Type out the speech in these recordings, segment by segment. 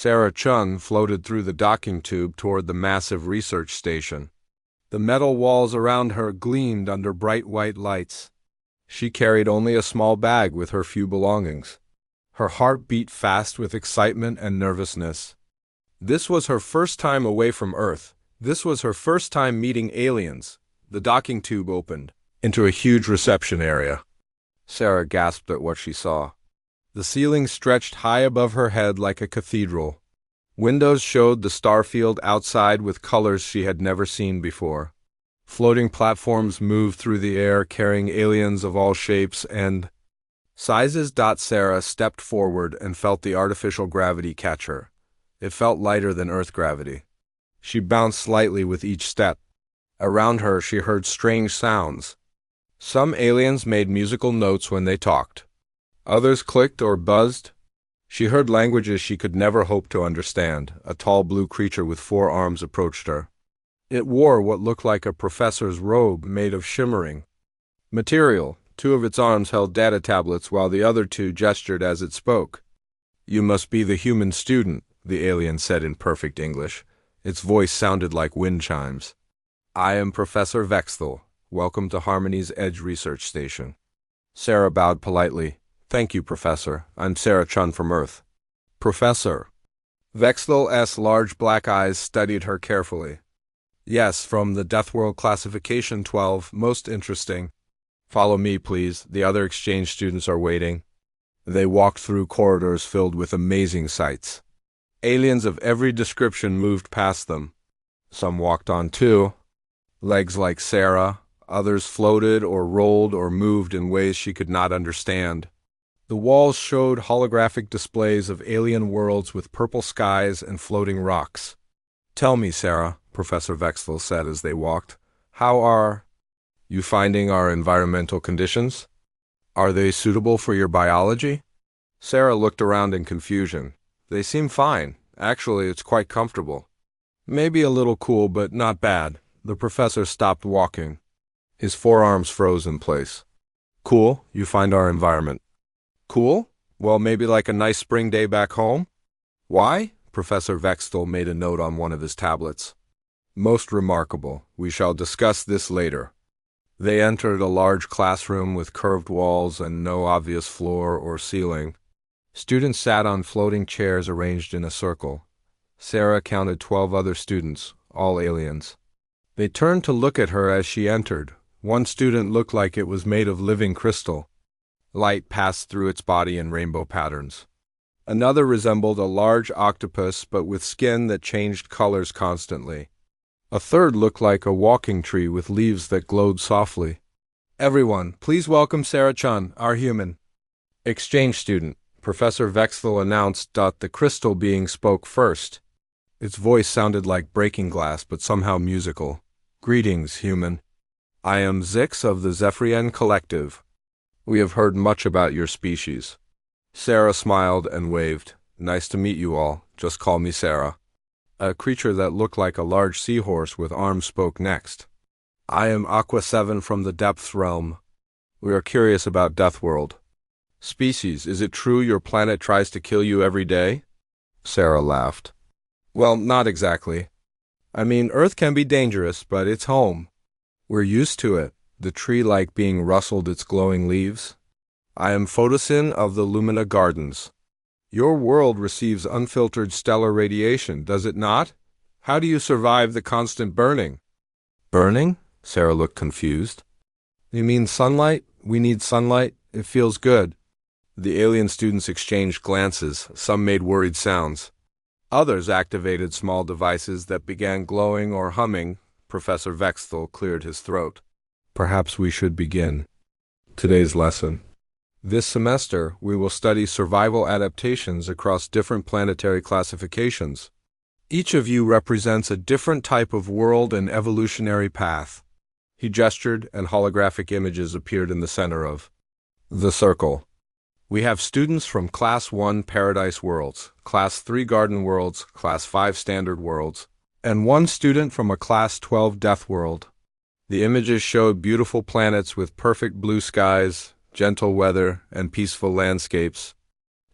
Sarah Chun floated through the docking tube toward the massive research station. The metal walls around her gleamed under bright white lights. She carried only a small bag with her few belongings. Her heart beat fast with excitement and nervousness. This was her first time away from Earth. This was her first time meeting aliens. The docking tube opened into a huge reception area. Sarah gasped at what she saw. The ceiling stretched high above her head like a cathedral. Windows showed the starfield outside with colors she had never seen before. Floating platforms moved through the air carrying aliens of all shapes and sizes. Sarah stepped forward and felt the artificial gravity catch her. It felt lighter than Earth gravity. She bounced slightly with each step. Around her she heard strange sounds. Some aliens made musical notes when they talked. Others clicked or buzzed. She heard languages she could never hope to understand. A tall blue creature with 4 arms approached her. It wore what looked like a professor's robe made of shimmering material. 2 of its arms held data tablets while the other 2 gestured as it spoke. "You must be the human student," the alien said in perfect English. Its voice sounded like wind chimes. "I am Professor Vexthel. Welcome to Harmony's Edge Research Station." Sarah bowed politely. "Thank you, Professor. I'm Sarah Chun from Earth." "Professor." Vexthel's large black eyes studied her carefully. "Yes, from the Deathworld Classification 12. Most interesting." "Follow me, please. The other exchange students are waiting." They walked through corridors filled with amazing sights. Aliens of every description moved past them. Some walked on 2 legs like Sarah. Others floated or rolled or moved in ways she could not understand. The walls showed holographic displays of alien worlds with purple skies and floating rocks. "Tell me, Sarah," Professor Vexthel said as they walked, "how are you finding our environmental conditions? Are they suitable for your biology?" Sarah looked around in confusion. "They seem fine. Actually, it's quite comfortable. Maybe a little cool, but not bad." The professor stopped walking. His forearms froze in place. "Cool? You find our environment cool? Well, maybe like a nice spring day back home?" "Why?" Professor Vexthel made a note on one of his tablets. "Most remarkable. We shall discuss this later." They entered a large classroom with curved walls and no obvious floor or ceiling. Students sat on floating chairs arranged in a circle. Sarah counted 12 other students, all aliens. They turned to look at her as she entered. One student looked like it was made of living crystal. Light passed through its body in rainbow patterns. Another resembled a large octopus but with skin that changed colors constantly. A third looked like a walking tree with leaves that glowed softly. "Everyone, please welcome Sarah Chun, our human exchange student," Professor Vexthel announced. The crystal being spoke first. Its voice sounded like breaking glass but somehow musical. "Greetings, human. I am Zix of the Zephyrian Collective. We have heard much about your species." Sarah smiled and waved. "Nice to meet you all. Just call me Sarah." A creature that looked like a large seahorse with arms spoke next. "I am Aqua 7 from the Depth Realm. We are curious about Deathworld. Species, is it true your planet tries to kill you every day?" Sarah laughed. "Well, not exactly. I mean, Earth can be dangerous, but it's home. We're used to it. The tree like being rustled its glowing leaves. I am Photosyn of the Lumina Gardens. Your world receives unfiltered stellar radiation, does it not? How do you survive the constant burning?" "Burning?" Sarah looked confused. "You mean sunlight? We need sunlight. It feels good." The alien students exchanged glances. Some made worried sounds. Others activated small devices that began glowing or humming. Professor Vexthel cleared his throat. "Perhaps we should begin today's lesson. This semester, we will study survival adaptations across different planetary classifications. Each of you represents a different type of world and evolutionary path." He gestured, and holographic images appeared in the center of the circle. "We have students from Class 1 Paradise Worlds, Class 3 Garden Worlds, Class 5 Standard Worlds, and one student from a Class 12 Death World." The images showed beautiful planets with perfect blue skies, gentle weather, and peaceful landscapes.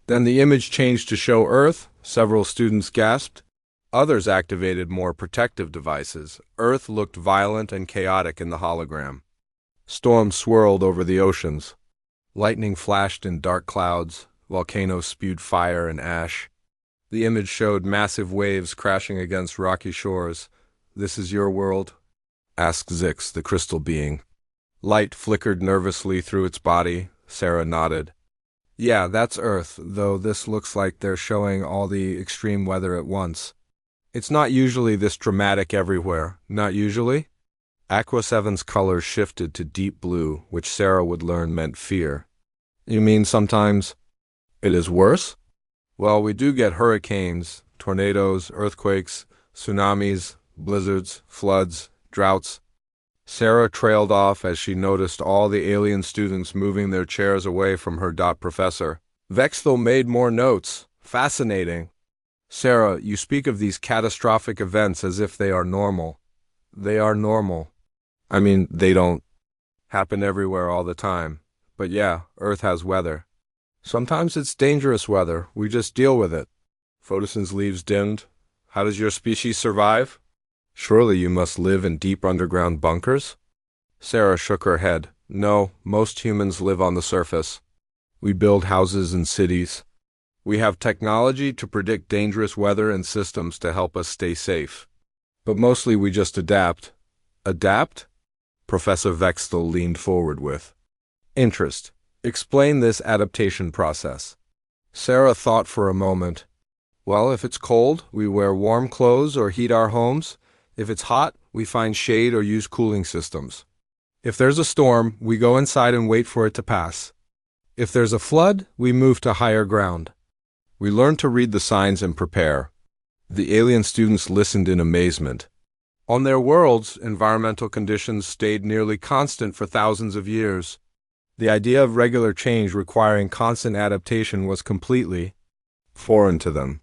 Then the image changed to show Earth, Several students gasped. Others activated more protective devices. Earth looked violent and chaotic in the hologram. Storms swirled over the oceans. Lightning flashed in dark clouds. Volcanoes spewed fire and ash. The image showed massive waves crashing against rocky shores. "This is your world?" asked Zix, the crystal being. Light flickered nervously through its body. Sarah nodded. "Yeah, that's Earth, though this looks like they're showing all the extreme weather at once. It's not usually this dramatic everywhere. Not usually?" Aqua 7's color shifted to deep blue, which Sarah would learn meant fear. "You mean sometimes it is worse?" "Well, we do get hurricanes, tornadoes, earthquakes, tsunamis, blizzards, floods, droughts." Sarah trailed off as she noticed all the alien students moving their chairs away from her. Professor Vexthel made more notes. "Fascinating. Sarah, you speak of these catastrophic events as if they are normal." "They are normal. I mean, they don't happen everywhere all the time. But yeah, Earth has weather. Sometimes it's dangerous weather. We just deal with it." Photosyn's leaves dimmed. "How does your species survive?" "Surely you must live in deep underground bunkers?" Sarah shook her head. "No, most humans live on the surface. We build houses and cities. We have technology to predict dangerous weather and systems to help us stay safe. But mostly we just adapt." "Adapt?" Professor Vexthel leaned forward with interest. "Explain this adaptation process." Sarah thought for a moment. "Well, if it's cold, we wear warm clothes or heat our homes. If it's hot, we find shade or use cooling systems. If there's a storm, we go inside and wait for it to pass. If there's a flood, we move to higher ground. We learn to read the signs and prepare." The alien students listened in amazement. On their worlds, environmental conditions stayed nearly constant for thousands of years. The idea of regular change requiring constant adaptation was completely foreign to them.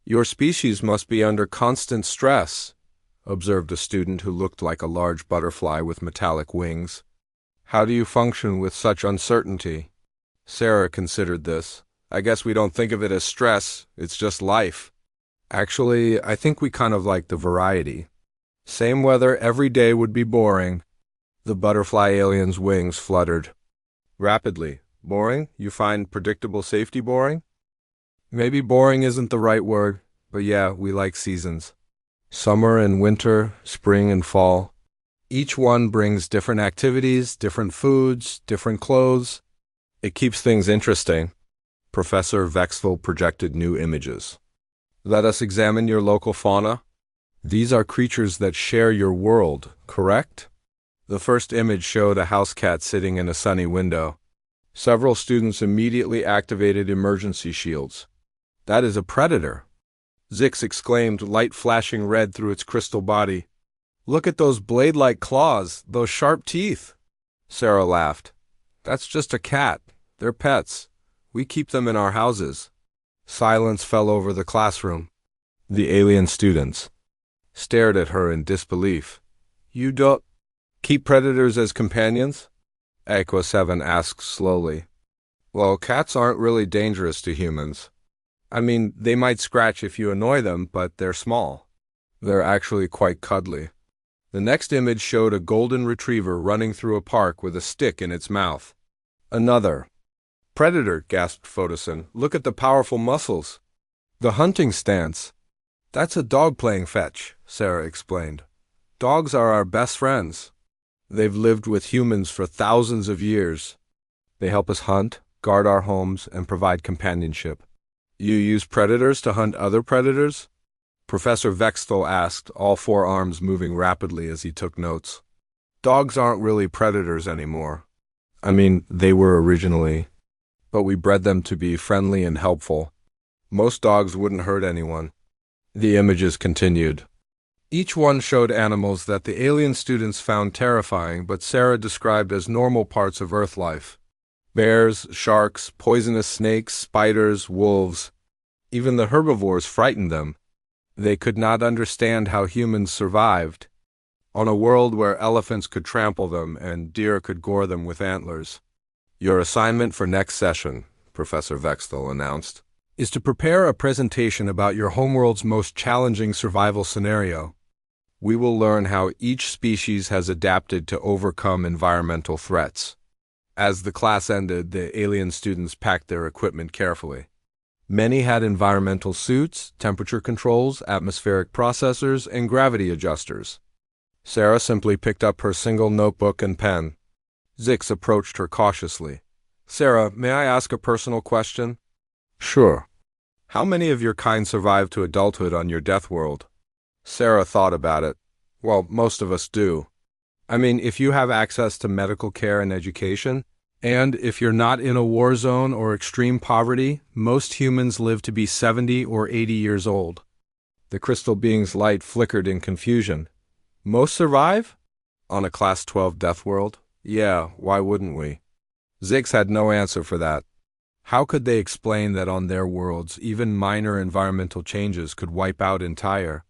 "Your species must be under constant stress," observed a student who looked like a large butterfly with metallic wings. "How do you function with such uncertainty?" Sarah considered this. "I guess we don't think of it as stress, it's just life." "Actually, I think we kind of like the variety. Same weather every day would be boring." The butterfly alien's wings fluttered rapidly. "Boring? You find predictable safety boring?" "Maybe boring isn't the right word, but yeah, we like seasons. Summer and winter, spring and fall. Each one brings different activities, different foods, different clothes. It keeps things interesting." Professor Vexthel projected new images. "Let us examine your local fauna. These are creatures that share your world, correct?" The first image showed a house cat sitting in a sunny window. Several students immediately activated emergency shields. "That is a predator," Zix exclaimed, light flashing red through its crystal body. "Look at those blade-like claws, those sharp teeth." Sarah laughed. "That's just a cat. They're pets. We keep them in our houses." Silence fell over the classroom. The alien students stared at her in disbelief. "You don't keep predators as companions?" Aqua 7 asked slowly. "Well, cats aren't really dangerous to humans. I mean, they might scratch if you annoy them, but they're small. They're actually quite cuddly." The next image showed a golden retriever running through a park with a stick in its mouth. "Another predator," gasped Photosyn. "Look at the powerful muscles. The hunting stance." "That's a dog playing fetch," Sarah explained. "Dogs are our best friends. They've lived with humans for thousands of years. They help us hunt, guard our homes, and provide companionship." "You use predators to hunt other predators?" Professor Vexthel asked, all four arms moving rapidly as he took notes. "Dogs aren't really predators anymore. I mean, they were originally, but we bred them to be friendly and helpful. Most dogs wouldn't hurt anyone." The images continued. Each one showed animals that the alien students found terrifying, but Sarah described as normal parts of Earth life. Bears, sharks, poisonous snakes, spiders, wolves. Even the herbivores frightened them. They could not understand how humans survived on a world where elephants could trample them and deer could gore them with antlers. "Your assignment for next session," Professor Vexthel announced. is to prepare a presentation about your homeworld's most challenging survival scenario. We will learn how each species has adapted to overcome environmental threats. As the class ended, the alien students packed their equipment carefully. Many had environmental suits, temperature controls, atmospheric processors, and gravity adjusters. Sarah simply picked up her single notebook and pen. Zix approached her cautiously. "Sarah, may I ask a personal question?" "Sure." "How many of your kind survived to adulthood on your death world?" Sarah thought about it. "Well, most of us do. I mean, if you have access to medical care and education, and if you're not in a war zone or extreme poverty, most humans live to be 70 or 80 years old." The crystal being's light flickered in confusion. "Most survive? On a Class 12 death world? Yeah, why wouldn't we?" Zix had no answer for that. How could they explain that on their worlds, even minor environmental changes could wipe out entire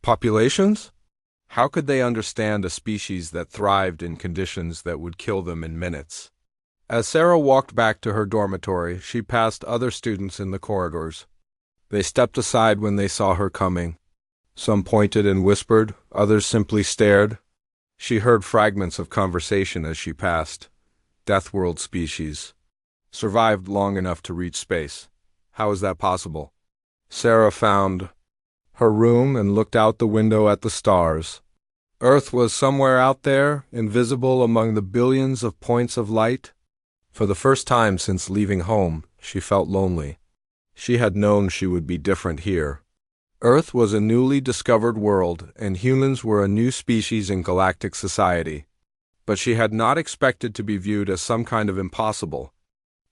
populations? How could they understand a species that thrived in conditions that would kill them in minutes? As Sarah walked back to her dormitory, she passed other students in the corridors. They stepped aside when they saw her coming. Some pointed and whispered, others simply stared. She heard fragments of conversation as she passed. Deathworld species. Survived long enough to reach space. How is that possible? Sarah found her room and looked out the window at the stars. Earth was somewhere out there, invisible among the billions of points of light. For the first time since leaving home, she felt lonely. She had known she would be different here. Earth was a newly discovered world, and humans were a new species in galactic society. But she had not expected to be viewed as some kind of impossible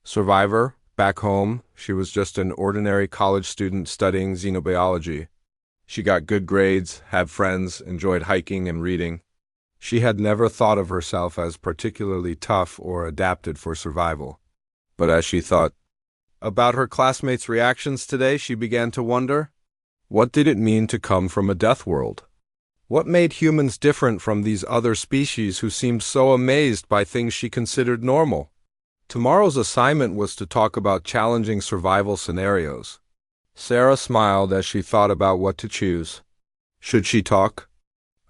survivor. Back home, she was just an ordinary college student studying xenobiology. She got good grades, had friends, enjoyed hiking and reading. She had never thought of herself as particularly tough or adapted for survival. But as she thought about her classmates' reactions today, she began to wonder, what did it mean to come from a death world? What made humans different from these other species who seemed so amazed by things she considered normal? Tomorrow's assignment was to talk about challenging survival scenarios. Sarah smiled as she thought about what to choose. Should she talk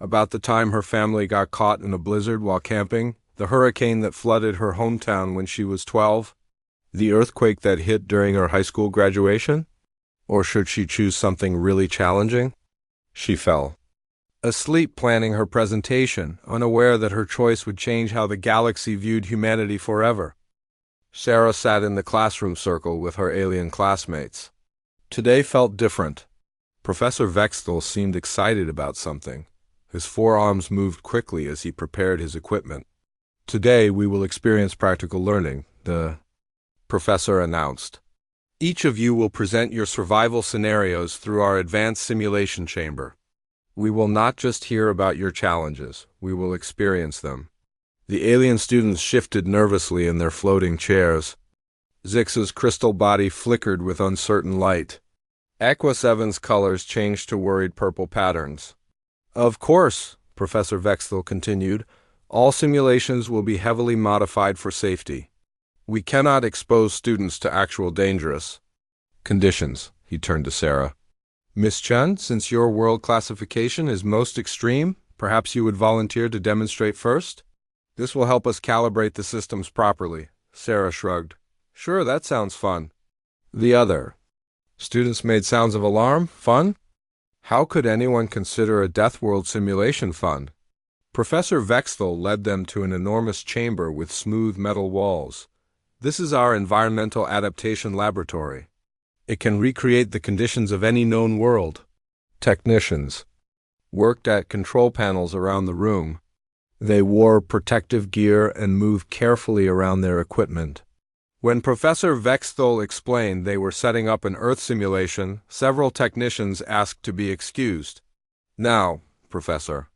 about the time her family got caught in a blizzard while camping, the hurricane that flooded her hometown when she was 12, the earthquake that hit during her high school graduation? Or should she choose something really challenging? She fell asleep planning her presentation, unaware that her choice would change how the galaxy viewed humanity forever. Sarah sat in the classroom circle with her alien classmates. Today felt different. Professor Vexthal seemed excited about something. His forearms moved quickly as he prepared his equipment. "Today we will experience practical learning," the professor announced. "Each of you will present your survival scenarios through our advanced simulation chamber. We will not just hear about your challenges, we will experience them." The alien students shifted nervously in their floating chairs. Zix's crystal body flickered with uncertain light. Aqua 7's colors changed to worried purple patterns. "Of course," Professor Vexthal continued, "all simulations will be heavily modified for safety. We cannot expose students to actual dangerous conditions." He turned to Sarah. "Miss Chen, since your world classification is most extreme, perhaps you would volunteer to demonstrate first? This will help us calibrate the systems properly." Sarah shrugged. "Sure, that sounds fun." The other students made sounds of alarm. Fun? How could anyone consider a death world simulation fun? Professor Vexthal led them to an enormous chamber with smooth metal walls. "This is our environmental adaptation laboratory. It can recreate the conditions of any known world." Technicians worked at control panels around the room. They wore protective gear and moved carefully around their equipment. When Professor Vexthal explained they were setting up an Earth simulation, several technicians asked to be excused. "Now, Professor,"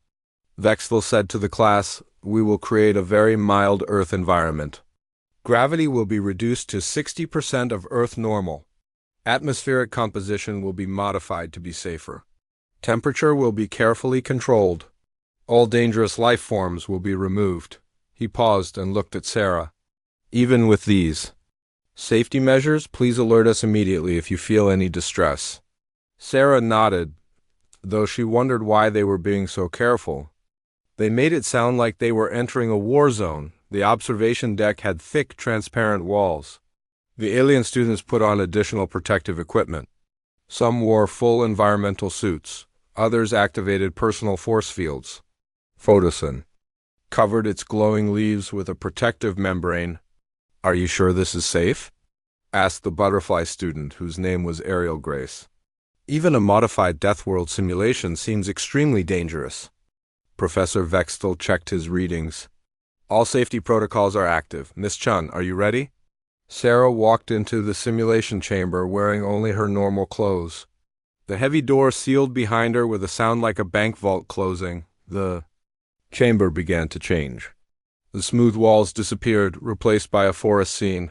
Vexthal said to the class, "we will create a very mild Earth environment. Gravity will be reduced to 60% of Earth normal. Atmospheric composition will be modified to be safer. Temperature will be carefully controlled. All dangerous life forms will be removed." He paused and looked at Sarah. "Even with these Safety measures, please alert us immediately if you feel any distress. Sarah nodded, though she wondered why they were being so careful. They made it sound like they were entering a war zone. The observation deck had thick, transparent walls. The alien students put on additional protective equipment. Some wore full environmental suits. Others activated personal force fields. Photosin covered its glowing leaves with a protective membrane. "Are you sure this is safe?" asked the butterfly student, whose name was Ariel Grace. "Even a modified Deathworld simulation seems extremely dangerous." Professor Vextel checked his readings. "All safety protocols are active. Miss Chun, are you ready?" Sarah walked into the simulation chamber wearing only her normal clothes. The heavy door sealed behind her with a sound like a bank vault closing. The chamber began to change. The smooth walls disappeared, replaced by a forest scene.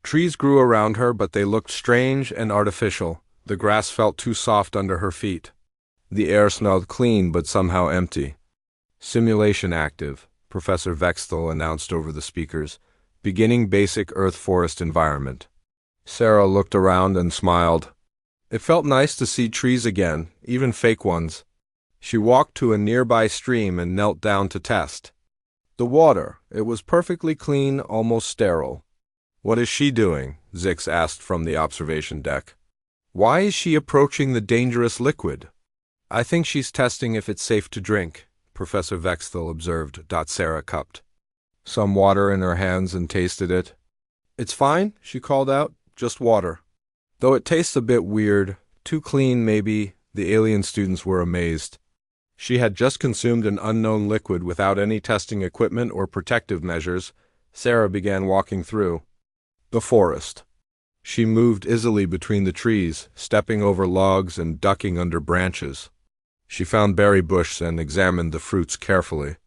Trees grew around her, but they looked strange and artificial. The grass felt too soft under her feet. The air smelled clean but somehow empty. "Simulation active," Professor Vextel announced over the speakers. "Beginning basic Earth-forest environment." Sarah looked around and smiled. It felt nice to see trees again, even fake ones. She walked to a nearby stream and knelt down to test. The water, it was perfectly clean, almost sterile. "What is she doing?" Zix asked from the observation deck. "Why is she approaching the dangerous liquid?" "I think she's testing if it's safe to drink," Professor Vextel observed. Sarah cupped some water in her hands and tasted it. "It's fine," she called out. "Just water. Though it tastes a bit weird, too clean maybe." The alien students were amazed. She had just consumed an unknown liquid without any testing equipment or protective measures. Sarah began walking through the forest. She moved easily between the trees, stepping over logs and ducking under branches. She found berry bush and examined the fruits carefully.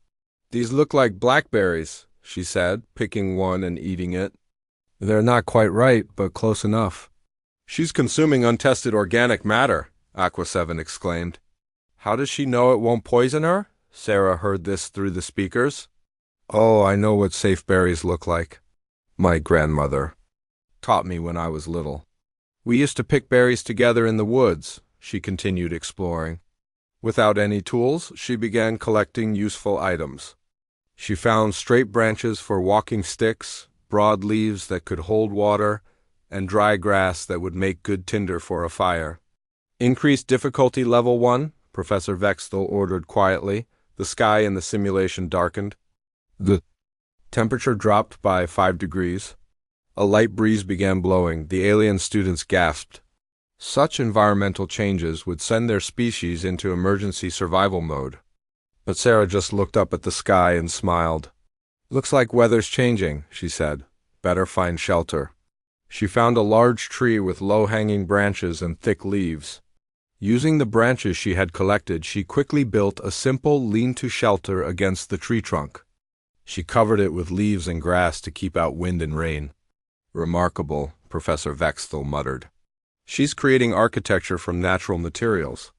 "These look like blackberries," she said, picking one and eating it. "They're not quite right, but close enough." "She's consuming untested organic matter," Aqua 7 exclaimed. "How does she know it won't poison her?" Sarah heard this through the speakers. "Oh, I know what safe berries look like. My grandmother taught me when I was little. We used to pick berries together in the woods," she continued exploring. Without any tools, she began collecting useful items. She found straight branches for walking sticks, broad leaves that could hold water, and dry grass that would make good tinder for a fire. "Increase difficulty level 1, Professor Vextel ordered quietly. The sky in the simulation darkened. The temperature dropped by 5 degrees. A light breeze began blowing. The alien students gasped. Such environmental changes would send their species into emergency survival mode. But Sarah just looked up at the sky and smiled. "Looks like weather's changing," she said. "Better find shelter." She found a large tree with low-hanging branches and thick leaves. Using the branches she had collected, she quickly built a simple lean-to shelter against the tree trunk. She covered it with leaves and grass to keep out wind and rain. "Remarkable," Professor Vextel muttered. "She's creating architecture from natural materials."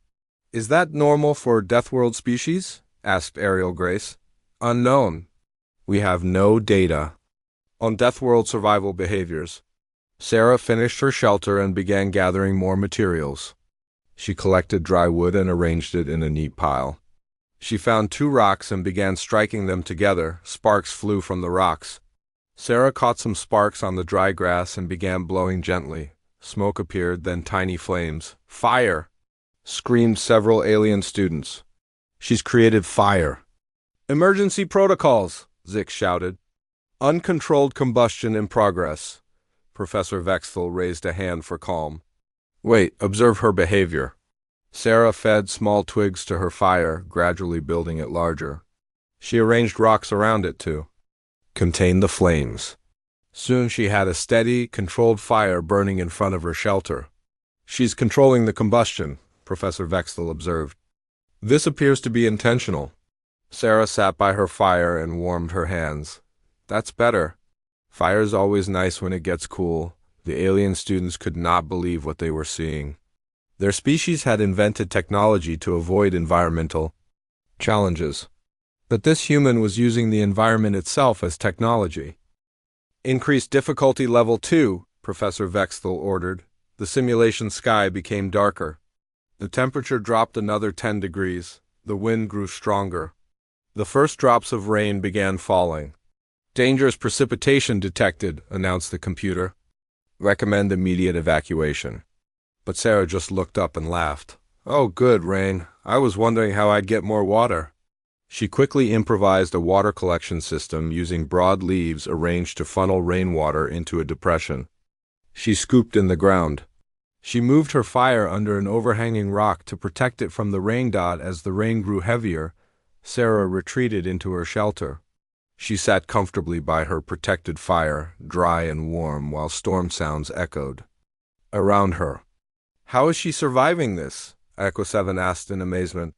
"Is that normal for Deathworld species?" asked Ariel Grace. "Unknown. We have no data on Deathworld survival behaviors." Sarah finished her shelter and began gathering more materials. She collected dry wood and arranged it in a neat pile. She found 2 rocks and began striking them together. Sparks flew from the rocks. Sarah caught some sparks on the dry grass and began blowing gently. Smoke appeared, then tiny flames. "Fire!" screamed several alien students. "She's created fire." "Emergency protocols!" Zix shouted. "Uncontrolled combustion in progress." Professor Vextel raised a hand for calm. "Wait, observe her behavior." Sarah fed small twigs to her fire, gradually building it larger. She arranged rocks around it to contain the flames. Soon she had a steady, controlled fire burning in front of her shelter. "She's controlling the combustion," Professor Vextel observed. "This appears to be intentional." Sarah sat by her fire and warmed her hands. "That's better. Fire's always nice when it gets cool." The alien students could not believe what they were seeing. Their species had invented technology to avoid environmental challenges. But this human was using the environment itself as technology. "Increase difficulty level 2, Professor Vexthal ordered. The simulation sky became darker. The temperature dropped another 10 degrees. The wind grew stronger. The first drops of rain began falling. Dangerous precipitation detected, announced the computer. Recommend immediate evacuation. But Sarah just looked up and laughed. Oh, good, rain. I was wondering how I'd get more water. She quickly improvised a water collection system using broad leaves arranged to funnel rainwater into a depression. She scooped in the ground. She moved her fire under an overhanging rock to protect it from the rain dot. As the rain grew heavier, Sarah retreated into her shelter. She sat comfortably by her protected fire, dry and warm, while storm sounds echoed around her. How is she surviving this? Aqua 7 asked in amazement.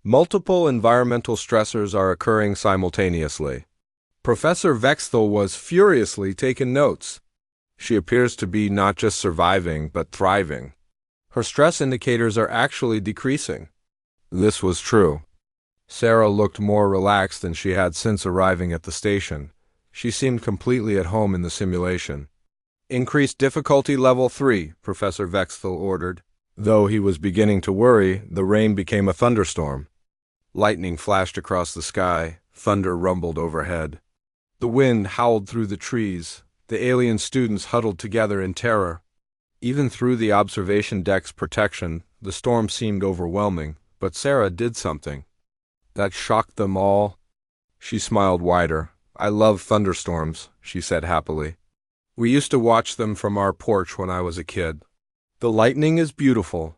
Multiple environmental stressors are occurring simultaneously. Professor Vexthal was furiously taking notes. She appears to be not just surviving, but thriving. Her stress indicators are actually decreasing. This was true. Sarah looked more relaxed than she had since arriving at the station. She seemed completely at home in the simulation. Increase difficulty level 3, Professor Vexthal ordered. Though he was beginning to worry, the rain became a thunderstorm. Lightning flashed across the sky. Thunder rumbled overhead. The wind howled through the trees. The alien students huddled together in terror. Even through the observation deck's protection, the storm seemed overwhelming, but Sarah did something that shocked them all. She smiled wider. I love thunderstorms, she said happily. We used to watch them from our porch when I was a kid. The lightning is beautiful.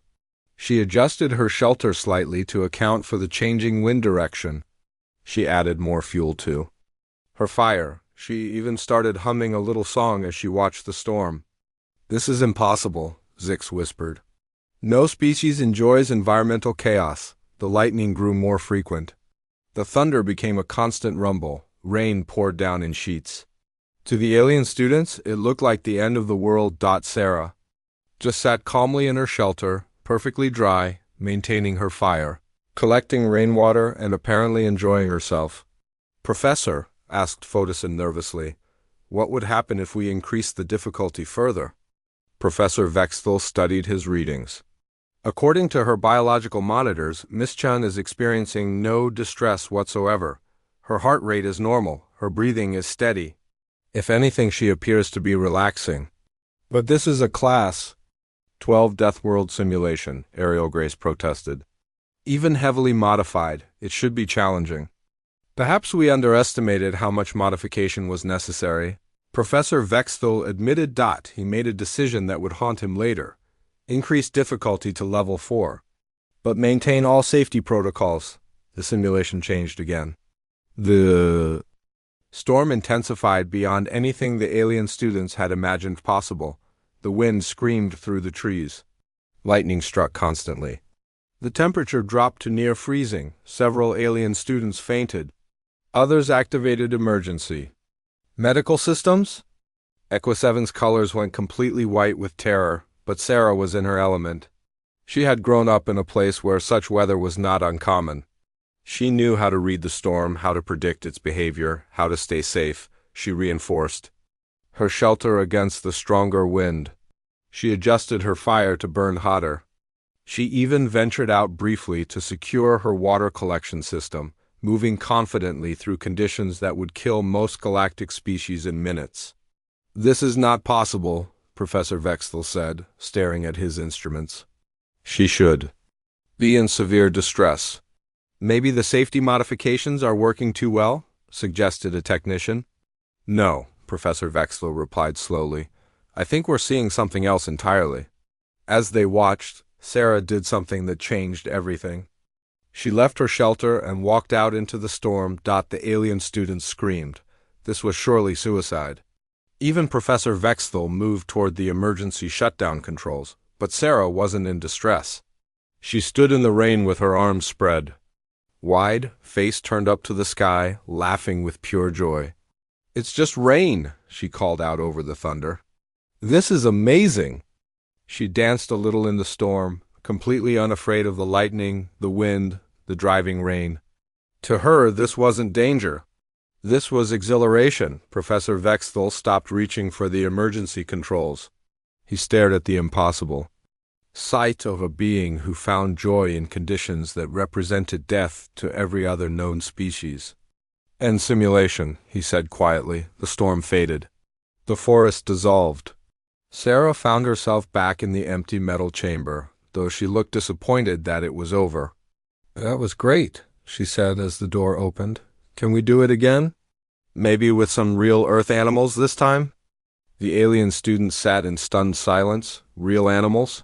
She adjusted her shelter slightly to account for the changing wind direction. She added more fuel to her fire. She even started humming a little song as she watched the storm. This is impossible, Zix whispered. No species enjoys environmental chaos. The lightning grew more frequent. The thunder became a constant rumble. Rain poured down in sheets. To the alien students, it looked like the end of the world. Sarah just sat calmly in her shelter, perfectly dry, maintaining her fire, collecting rainwater and apparently enjoying herself. Professor, asked Foderson nervously, what would happen if we increased the difficulty further? Professor Vexthal studied his readings. According to her biological monitors, Miss Chun is experiencing no distress whatsoever. Her heart rate is normal. Her breathing is steady. If anything, she appears to be relaxing. But this is a Class 12 Deathworld simulation, Ariel Grace protested. Even heavily modified, it should be challenging. Perhaps we underestimated how much modification was necessary. Professor Vexthal admitted. He made a decision that would haunt him later. Increase difficulty to level 4. But maintain all safety protocols. The simulation changed again. The storm intensified beyond anything the alien students had imagined possible. The wind screamed through the trees. Lightning struck constantly. The temperature dropped to near freezing. Several alien students fainted. Others activated emergency medical systems. Equa 7's colors went completely white with terror, but Sarah was in her element. She had grown up in a place where such weather was not uncommon. She knew how to read the storm, how to predict its behavior, how to stay safe. She reinforced her shelter against the stronger wind. She adjusted her fire to burn hotter. She even ventured out briefly to secure her water collection system, moving confidently through conditions that would kill most galactic species in minutes. This is not possible, Professor Vexthal said, staring at his instruments. She should be in severe distress. Maybe the safety modifications are working too well, suggested a technician. No, Professor Vexthal replied slowly. I think we're seeing something else entirely. As they watched, Sarah did something that changed everything. She left her shelter and walked out into the storm. The alien students screamed. This was surely suicide. Even Professor Vexthal moved toward the emergency shutdown controls, but Sarah wasn't in distress. She stood in the rain with her arms spread wide, face turned up to the sky, laughing with pure joy. It's just rain, she called out over the thunder. This is amazing. She danced a little in the storm, completely unafraid of the lightning, the wind, the driving rain. To her, this wasn't danger. This was exhilaration. Professor Vexthal stopped reaching for the emergency controls. He stared at the impossible. Sight of a being who found joy in conditions that represented death to every other known species. "End simulation," he said quietly. The storm faded. The forest dissolved. Sarah found herself back in the empty metal chamber, though she looked disappointed that it was over. "That was great," she said as the door opened. "Can we do it again? Maybe with some real Earth animals this time?" The alien student sat in stunned silence. Real animals?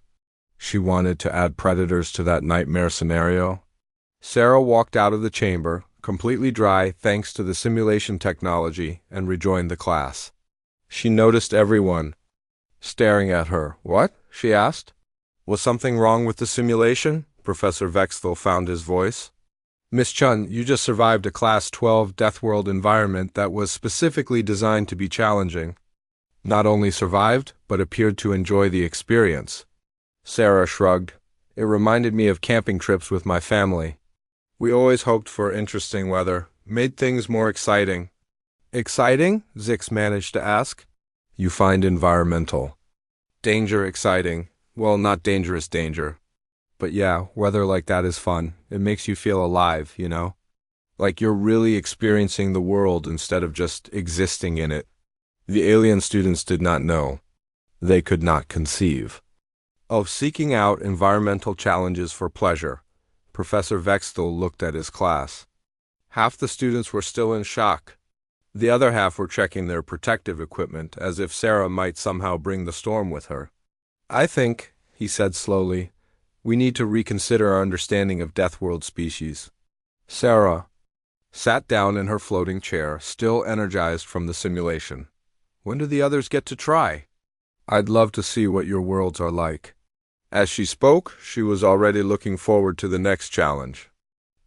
She wanted to add predators to that nightmare scenario. Sarah walked out of the chamber, completely dry thanks to the simulation technology, and rejoined the class. She noticed everyone staring at her. "What?" she asked. "Was something wrong with the simulation?" Professor Vexthal found his voice. "Miss Chun, you just survived a Class 12 Deathworld environment that was specifically designed to be challenging. Not only survived, but appeared to enjoy the experience." Sarah shrugged. "It reminded me of camping trips with my family. We always hoped for interesting weather, made things more exciting." "Exciting?" Zix managed to ask. "You find environmental danger exciting. Well, not dangerous danger. But yeah, weather like that is fun. It makes you feel alive, you know? Like you're really experiencing the world instead of just existing in it." The alien students did not know. They could not conceive of seeking out environmental challenges for pleasure. Professor Vexthal looked at his class. Half the students were still in shock. The other half were checking their protective equipment, as if Sarah might somehow bring the storm with her. "I think," he said slowly, "we need to reconsider our understanding of Deathworld species." Sarah sat down in her floating chair, still energized from the simulation. "When do the others get to try? I'd love to see what your worlds are like." As she spoke, she was already looking forward to the next challenge.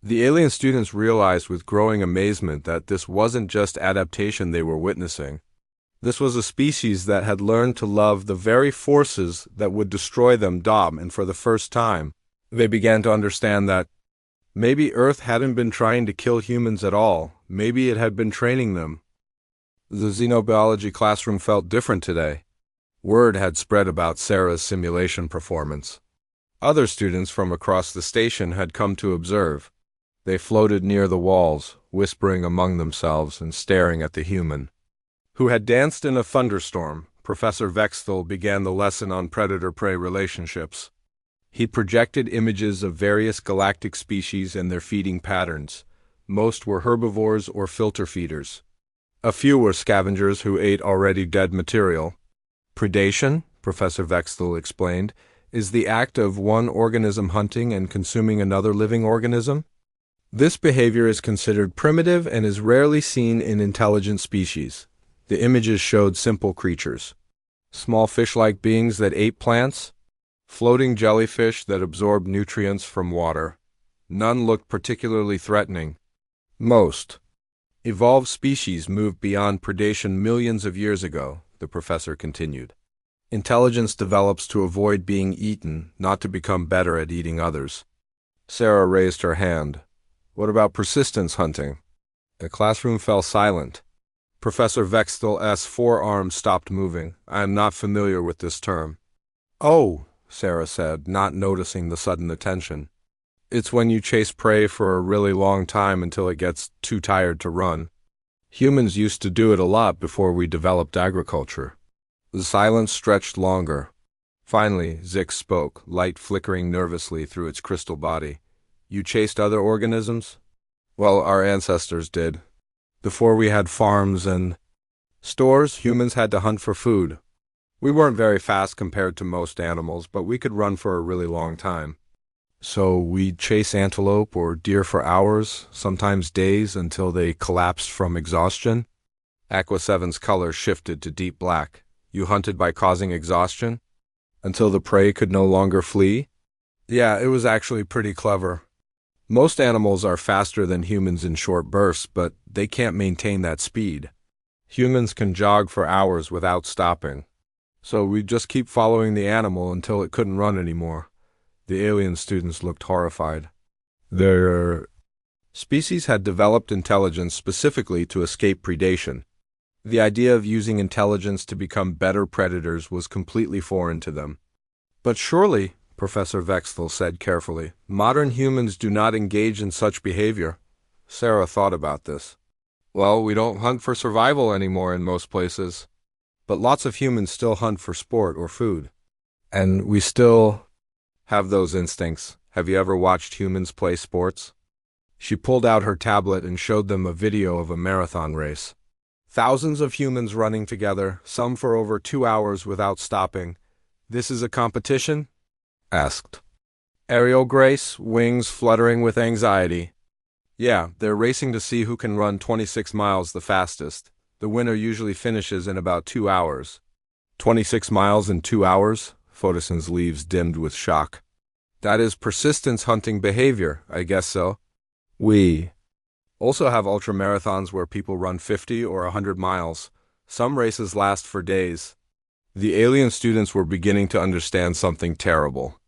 The alien students realized with growing amazement that this wasn't just adaptation they were witnessing. This was a species that had learned to love the very forces that would destroy them, and for the first time, they began to understand that maybe Earth hadn't been trying to kill humans at all. Maybe it had been training them. The xenobiology classroom felt different today. Word had spread about Sarah's simulation performance. Other students from across the station had come to observe. They floated near the walls, whispering among themselves and staring at the human who had danced in a thunderstorm. Professor Vexthal began the lesson on predator-prey relationships. He projected images of various galactic species and their feeding patterns. Most were herbivores or filter feeders. A few were scavengers who ate already dead material. Predation, Professor Vexthal explained, is the act of one organism hunting and consuming another living organism. This behavior is considered primitive and is rarely seen in intelligent species. The images showed simple creatures: small fish-like beings that ate plants, floating jellyfish that absorbed nutrients from water. None looked particularly threatening. Most evolved species moved beyond predation millions of years ago, the professor continued. Intelligence develops to avoid being eaten, not to become better at eating others. Sarah raised her hand. "What about persistence hunting?" The classroom fell silent. Professor Vexthal's forearm stopped moving. "I am not familiar with this term." "Oh," Sarah said, not noticing the sudden attention. "It's when you chase prey for a really long time until it gets too tired to run. Humans used to do it a lot before we developed agriculture." The silence stretched longer. Finally, Zix spoke, light flickering nervously through its crystal body. "You chased other organisms?" "Well, our ancestors did. Before we had farms and stores, humans had to hunt for food. We weren't very fast compared to most animals, but we could run for a really long time. So we'd chase antelope or deer for hours, sometimes days, until they collapsed from exhaustion." Aqua 7's color shifted to deep black. "You hunted by causing exhaustion? Until the prey could no longer flee?" "Yeah, it was actually pretty clever. Most animals are faster than humans in short bursts, but they can't maintain that speed. Humans can jog for hours without stopping. So we'd just keep following the animal until it couldn't run anymore." The alien students looked horrified. "They're Species had developed intelligence specifically to escape predation. The idea of using intelligence to become better predators was completely foreign to them. But surely, Professor Vexthal said carefully, modern humans do not engage in such behavior. Sarah thought about this. Well, we don't hunt for survival anymore in most places. But lots of humans still hunt for sport or food. And we still have those instincts. Have you ever watched humans play sports? She pulled out her tablet and showed them a video of a marathon race. Thousands of humans running together, some for over 2 hours without stopping. This is a competition? Asked Ariel Grace, wings fluttering with anxiety. Yeah, they're racing to see who can run 26 miles the fastest. The winner usually finishes in about 2 hours. 26 miles in 2 hours? Photosyn's leaves dimmed with shock. That is persistence hunting behavior, I guess so. We also have ultramarathons where people run 50 or 100 miles. Some races last for days. The alien students were beginning to understand something terrible.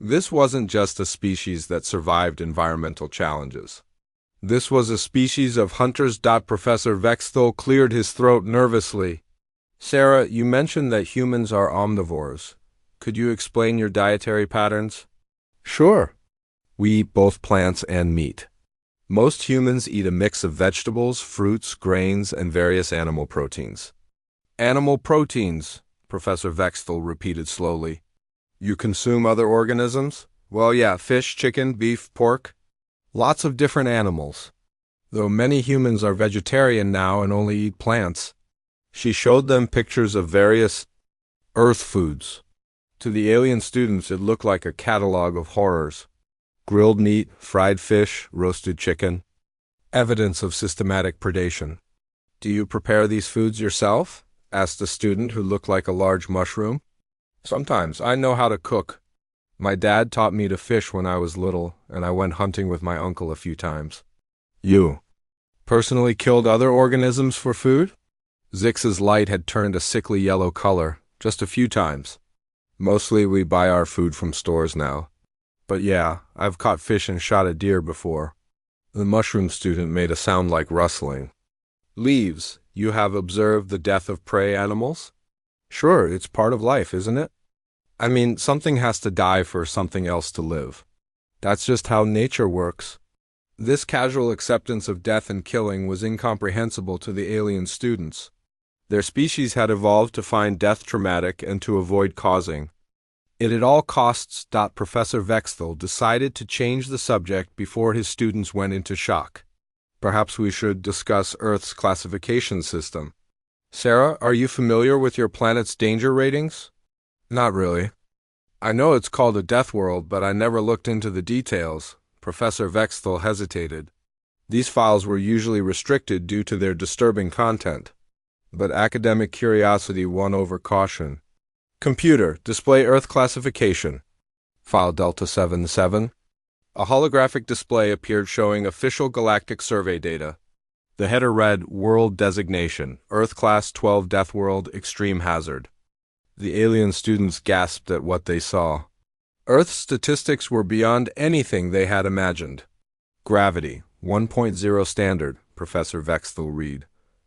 This wasn't just a species that survived environmental challenges. This was a species of hunters. Professor Vexthal cleared his throat nervously. Sarah, you mentioned that humans are omnivores. Could you explain your dietary patterns? Sure. We eat both plants and meat. Most humans eat a mix of vegetables, fruits, grains, and various animal proteins. Animal proteins, Professor Vexthal repeated slowly. You consume other organisms? Well, yeah, fish, chicken, beef, pork. Lots of different animals. Though many humans are vegetarian now and only eat plants. She showed them pictures of various Earth foods. To the alien students, it looked like a catalog of horrors. Grilled meat, fried fish, roasted chicken. Evidence of systematic predation. Do you prepare these foods yourself? Asked a student who looked like a large mushroom. Sometimes. I know how to cook. My dad taught me to fish when I was little, and I went hunting with my uncle a few times. You personally killed other organisms for food? Zix's light had turned a sickly yellow color, just a few times. Mostly we buy our food from stores now. But yeah, I've caught fish and shot a deer before. The mushroom student made a sound like rustling. Leaves, you have observed the death of prey animals? Sure, it's part of life, isn't it? I mean, something has to die for something else to live. That's just how nature works. This casual acceptance of death and killing was incomprehensible to the alien students. Their species had evolved to find death traumatic and to avoid causing it at all costs. Professor Vexthal decided to change the subject before his students went into shock. Perhaps we should discuss Earth's classification system. Sarah, are you familiar with your planet's danger ratings? Not really. I know it's called a death world, but I never looked into the details. Professor Vexthal hesitated. These files were usually restricted due to their disturbing content. But academic curiosity won over caution. Computer, display Earth classification. File Delta 77. A holographic display appeared showing official galactic survey data. The header read, World Designation, Earth Class 12 Death World, Extreme Hazard. The alien students gasped at what they saw. Earth's statistics were beyond anything they had imagined. Gravity, 1.0 standard, Professor Vexthal read.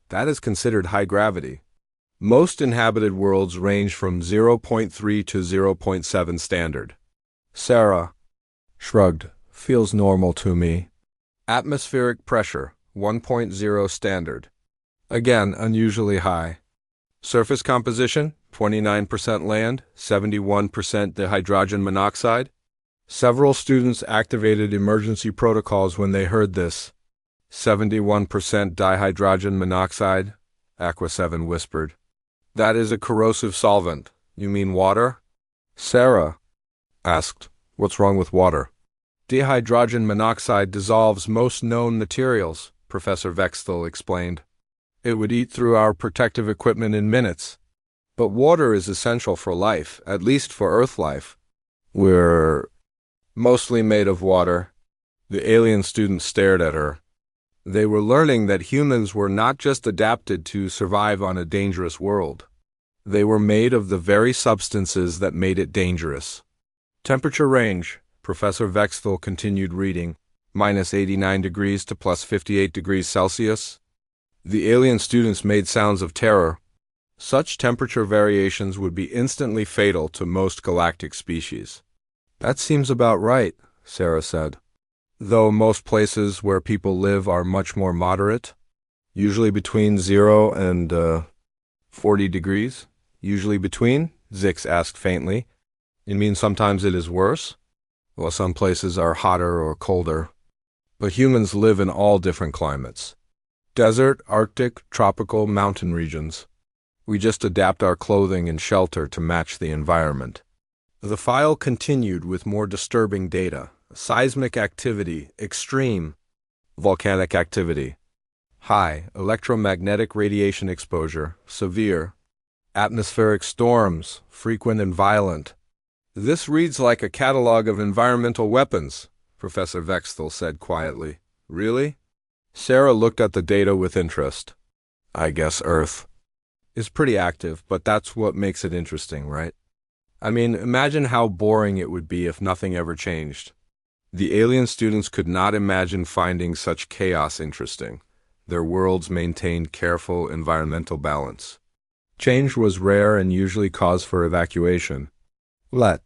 That is considered high gravity. Most inhabited worlds range from 0.3 to 0.7 standard. Sarah shrugged. Feels normal to me. Atmospheric pressure, 1.0 standard. Again, unusually high. Surface composition, 29% land, 71% dihydrogen monoxide. Several students activated emergency protocols when they heard this. 71% dihydrogen monoxide, Aqua 7 whispered. That is a corrosive solvent. You mean water? Sarah asked, what's wrong with water? Dihydrogen monoxide dissolves most known materials, Professor Vexthal explained. It would eat through our protective equipment in minutes. But water is essential for life, at least for Earth life. We're mostly made of water. The alien students stared at her. They were learning that humans were not just adapted to survive on a dangerous world. They were made of the very substances that made it dangerous. Temperature range, Professor Vexthal continued reading. minus 89 degrees to plus 58 degrees Celsius. The alien students made sounds of terror. Such temperature variations would be instantly fatal to most galactic species. That seems about right, Sarah said. Though most places where people live are much more moderate, usually between 0 and 40 degrees. Usually between? Zix asked faintly. You mean sometimes it is worse? Well, some places are hotter or colder. But humans live in all different climates. Desert, Arctic, tropical, mountain regions. We just adapt our clothing and shelter to match the environment. The file continued with more disturbing data. Seismic activity, extreme. Volcanic activity, high. Electromagnetic radiation exposure, severe. Atmospheric storms, frequent and violent. This reads like a catalog of environmental weapons, Professor Vexthal said quietly. Really? Sarah looked at the data with interest. I guess Earth is pretty active, but that's what makes it interesting, right? I mean, imagine how boring it would be if nothing ever changed. The alien students could not imagine finding such chaos interesting. Their worlds maintained careful environmental balance. Change was rare and usually cause for evacuation. Let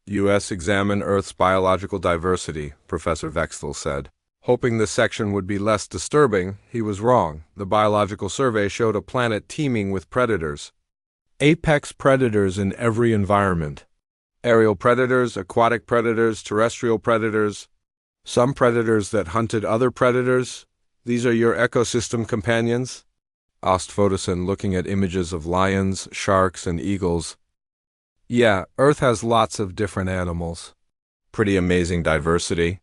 U.S. examine Earth's biological diversity, Professor Vexthal said. Hoping this section would be less disturbing, he was wrong. The biological survey showed a planet teeming with predators. Apex predators in every environment. Aerial predators, aquatic predators, terrestrial predators. Some predators that hunted other predators. These are your ecosystem companions? Asked Foderson, looking at images of lions, sharks, and eagles. Yeah, Earth has lots of different animals. Pretty amazing diversity.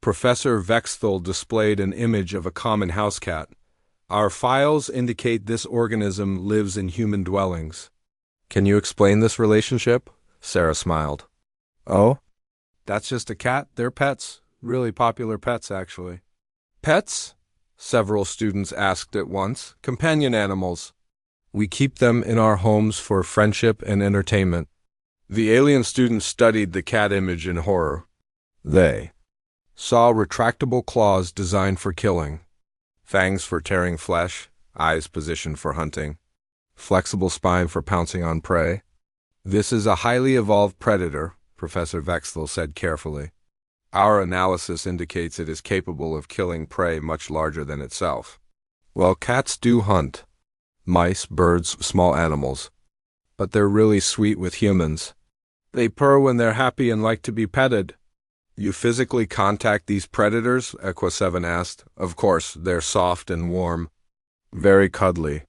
Professor Vexthal displayed an image of a common house cat. Our files indicate this organism lives in human dwellings. Can you explain this relationship? Sarah smiled. Oh? That's just a cat? They're pets. Really popular pets, actually. Pets? Several students asked at once. Companion animals. We keep them in our homes for friendship and entertainment. The alien students studied the cat image in horror. They saw retractable claws designed for killing, fangs for tearing flesh, eyes positioned for hunting, flexible spine for pouncing on prey. This is a highly evolved predator, Professor Vexthal said carefully. Our analysis indicates it is capable of killing prey much larger than itself. Well, cats do hunt. Mice, birds, small animals. But they're really sweet with humans. They purr when they're happy and like to be petted. You physically contact these predators? Equa7 asked. Of course, they're soft and warm. Very cuddly.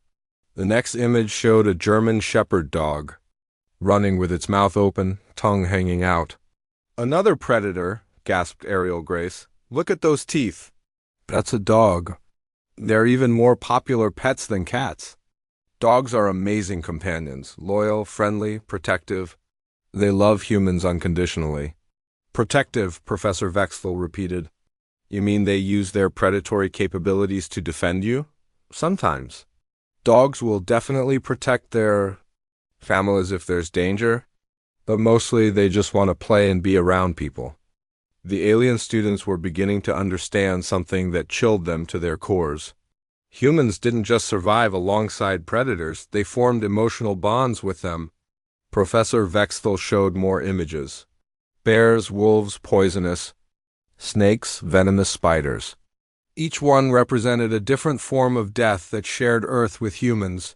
The next image showed a German shepherd dog, running with its mouth open, tongue hanging out. Another predator, gasped Ariel Grace. Look at those teeth. That's a dog. They're even more popular pets than cats. Dogs are amazing companions, loyal, friendly, protective. They love humans unconditionally. Protective, Professor Vexthal repeated. You mean they use their predatory capabilities to defend you? Sometimes. Dogs will definitely protect their families if there's danger, but mostly they just want to play and be around people. The alien students were beginning to understand something that chilled them to their cores. Humans didn't just survive alongside predators, they formed emotional bonds with them. Professor Vexthal showed more images. Bears, wolves, poisonous. Snakes, venomous spiders. Each one represented a different form of death that shared Earth with humans.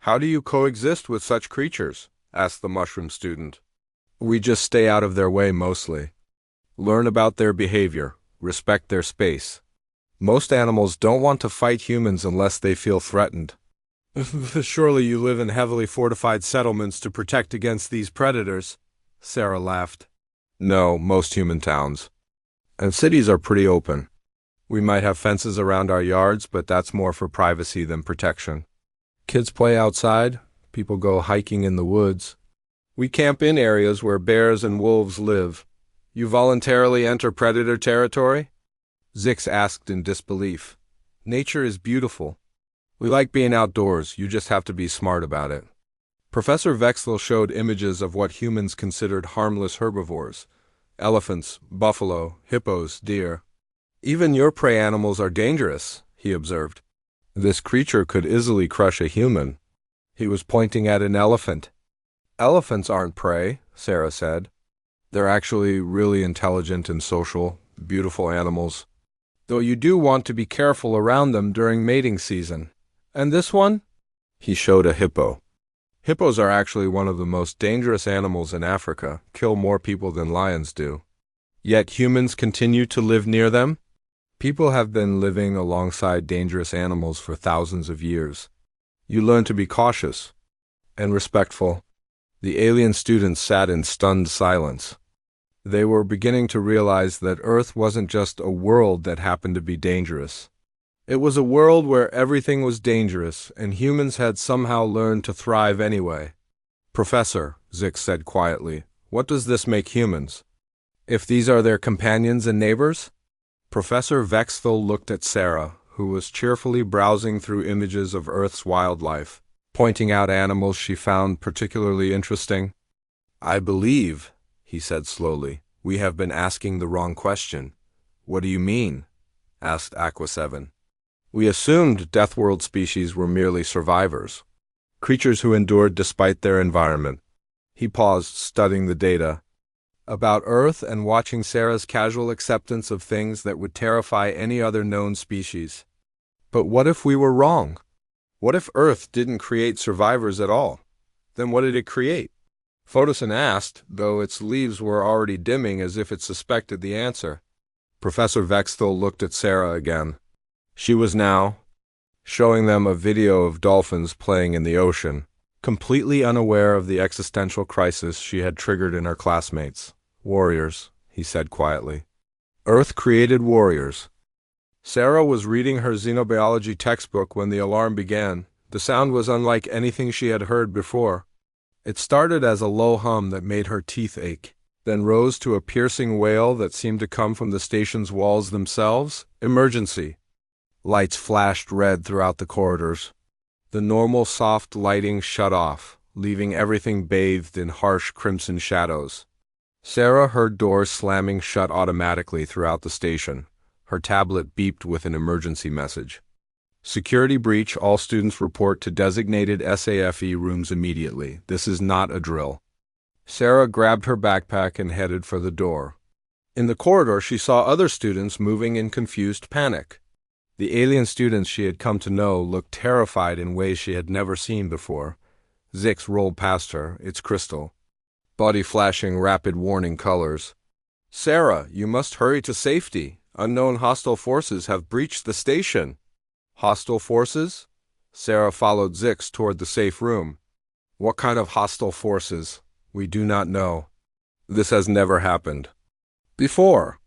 How do you coexist with such creatures? Asked the mushroom student. We just stay out of their way mostly. Learn about their behavior. Respect their space. Most animals don't want to fight humans unless they feel threatened. Surely you live in heavily fortified settlements to protect against these predators, Sarah laughed. No, most human towns. And cities are pretty open. We might have fences around our yards, but that's more for privacy than protection. Kids play outside. People go hiking in the woods. We camp in areas where bears and wolves live. You voluntarily enter predator territory? Zix asked in disbelief. Nature is beautiful. We like being outdoors, you just have to be smart about it. Professor Vexthal showed images of what humans considered harmless herbivores. Elephants, buffalo, hippos, deer. Even your prey animals are dangerous, he observed. This creature could easily crush a human. He was pointing at an elephant. Elephants aren't prey, Sarah said. They're actually really intelligent and social, beautiful animals. Though you do want to be careful around them during mating season. And this one? He showed a hippo. Hippos are actually one of the most dangerous animals in Africa, kill more people than lions do. Yet humans continue to live near them? People have been living alongside dangerous animals for thousands of years. You learn to be cautious and respectful. The alien students sat in stunned silence. They were beginning to realize that Earth wasn't just a world that happened to be dangerous. It was a world where everything was dangerous, and humans had somehow learned to thrive anyway. Professor, Zix said quietly, what does this make humans? If these are their companions and neighbors? Professor Vexthel looked at Sarah, who was cheerfully browsing through images of Earth's wildlife, pointing out animals she found particularly interesting. I believe, he said slowly, we have been asking the wrong question. What do you mean? Asked Aqua 7. We assumed Deathworld species were merely survivors, creatures who endured despite their environment. He paused, studying the data about Earth and watching Sarah's casual acceptance of things that would terrify any other known species. But what if we were wrong? What if Earth didn't create survivors at all? Then what did it create? Photosin asked, though its leaves were already dimming as if it suspected the answer. Professor Vexthel looked at Sarah again. She was now showing them a video of dolphins playing in the ocean, completely unaware of the existential crisis she had triggered in her classmates. Warriors, he said quietly. Earth created warriors. Sarah was reading her xenobiology textbook when the alarm began. The sound was unlike anything she had heard before. It started as a low hum that made her teeth ache, then rose to a piercing wail that seemed to come from the station's walls themselves. Emergency. Lights flashed red throughout the corridors. The normal soft lighting shut off, leaving everything bathed in harsh crimson shadows. Sarah heard doors slamming shut automatically throughout the station. Her tablet beeped with an emergency message. Security breach. All students report to designated SAFE rooms immediately. This is not a drill. Sarah grabbed her backpack and headed for the door. In the corridor, she saw other students moving in confused panic. The alien students she had come to know looked terrified in ways she had never seen before. Zix rolled past her, its crystal, body flashing rapid warning colors. Sarah, you must hurry to safety. Unknown hostile forces have breached the station. Hostile forces? Sarah followed Zix toward the safe room. What kind of hostile forces? We do not know. This has never happened before.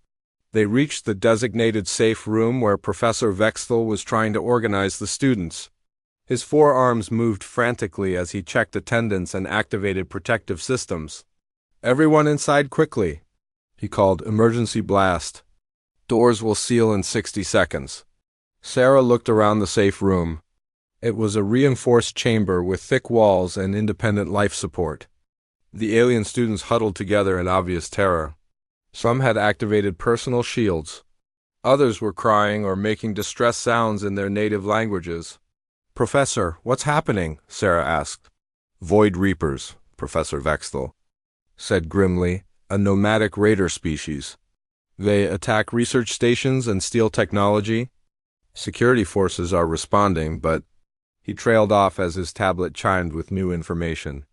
They reached the designated safe room where Professor Vexthel was trying to organize the students. His forearms moved frantically as he checked attendance and activated protective systems. Everyone inside quickly, he called. Emergency blast. Doors will seal in 60 seconds. Sarah looked around the safe room. It was a reinforced chamber with thick walls and independent life support. The alien students huddled together in obvious terror. Some had activated personal shields. Others were crying or making distress sounds in their native languages. Professor, what's happening? Sarah asked. Void Reapers, Professor Vexthel said grimly, a nomadic raider species. They attack research stations and steal technology. Security forces are responding, but he trailed off as his tablet chimed with new information.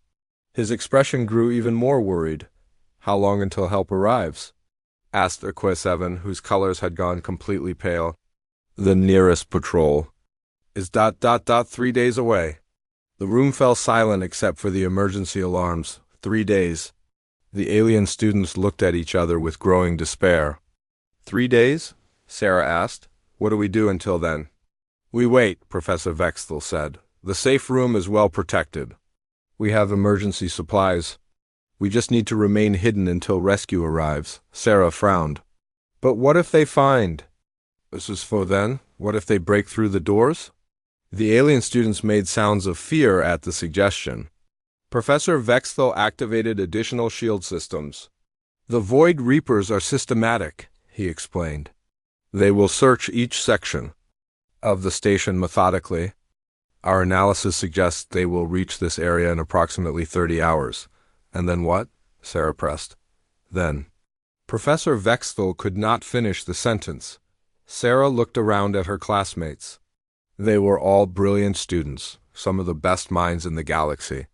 His expression grew even more worried. How long until help arrives? Asked Aqua 7, whose colors had gone completely pale. The nearest patrol is ... 3 days away. The room fell silent except for the emergency alarms. 3 days. The alien students looked at each other with growing despair. 3 days? Sarah asked. What do we do until then? We wait, Professor Vexthel said. The safe room is well protected. We have emergency supplies. We just need to remain hidden until rescue arrives. Sarah frowned. But what if they find? This is for then. What if they break through the doors? The alien students made sounds of fear at the suggestion. Professor Vexthel activated additional shield systems. The Void Reapers are systematic, he explained. They will search each section of the station methodically. Our analysis suggests they will reach this area in approximately 30 hours. And then what? Sarah pressed. Then. Professor Vexthal could not finish the sentence. Sarah looked around at her classmates. They were all brilliant students, some of the best minds in the galaxy.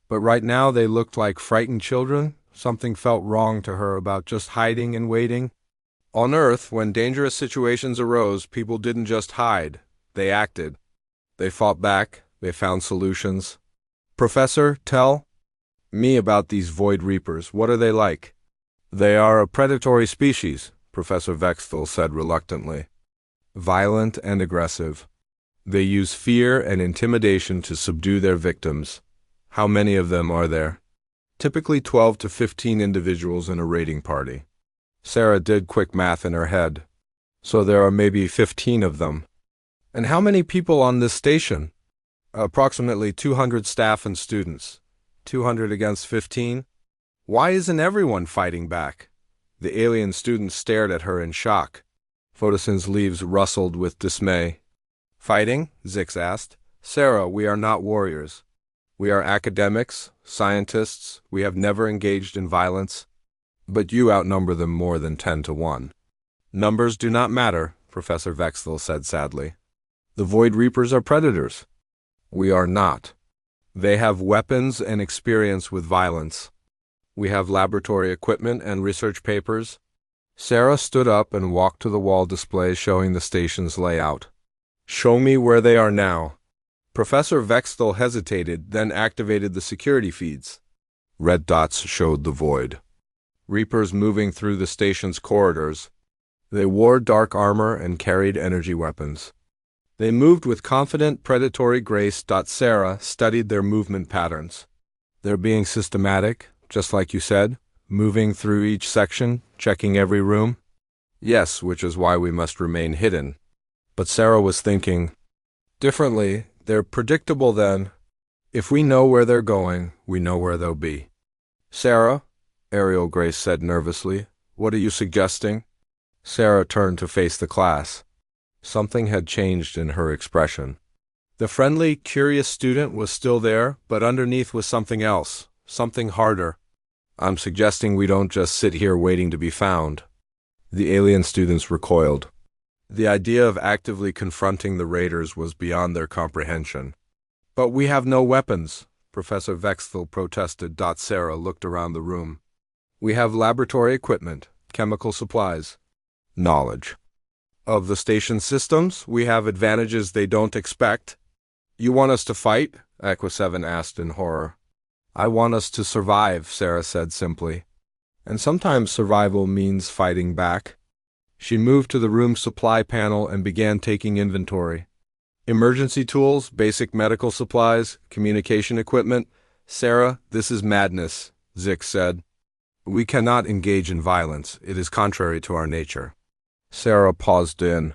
But right now they looked like frightened children. Something felt wrong to her about just hiding and waiting. On Earth, when dangerous situations arose, people didn't just hide. They acted. They fought back. They found solutions. Professor, tell me about these Void Reapers. What are they like? They are a predatory species, Professor Vexthal said reluctantly. Violent and aggressive. They use fear and intimidation to subdue their victims. How many of them are there? Typically 12 to 15 individuals in a raiding party. Sarah did quick math in her head. So there are maybe 15 of them. And how many people on this station? Approximately 200 staff and students. 200 against 15? Why isn't everyone fighting back? The alien students stared at her in shock. Photosyn's leaves rustled with dismay. Fighting? Zix asked. Sarah, we are not warriors. We are academics, scientists. We have never engaged in violence. But you outnumber them more than 10 to 1. Numbers do not matter, Professor Vexthal said sadly. The Void Reapers are predators. We are not. They have weapons and experience with violence. We have laboratory equipment and research papers. Sarah stood up and walked to the wall display showing the station's layout. Show me where they are now. Professor Vexthal hesitated, then activated the security feeds. Red dots showed the void. Reapers moving through the station's corridors. They wore dark armor and carried energy weapons. They moved with confident, predatory grace. Sarah studied their movement patterns. They're being systematic, just like you said, moving through each section, checking every room. Yes, which is why we must remain hidden. But Sarah was thinking differently. They're predictable then. If we know where they're going, we know where they'll be. Sarah, Ariel Grace said nervously, what are you suggesting? Sarah turned to face the class. Something had changed in her expression. The friendly, curious student was still there, but underneath was something else, something harder. I'm suggesting we don't just sit here waiting to be found. The alien students recoiled. The idea of actively confronting the raiders was beyond their comprehension. But we have no weapons, Professor Vexthal protested. Sarah looked around the room. We have laboratory equipment, chemical supplies, knowledge. Of the station systems, we have advantages they don't expect. You want us to fight? Aqua 7 asked in horror. I want us to survive, Sarah said simply. And sometimes survival means fighting back. She moved to the room's supply panel and began taking inventory. Emergency tools, basic medical supplies, communication equipment. Sarah, this is madness, Zix said. We cannot engage in violence. It is contrary to our nature. Sarah paused in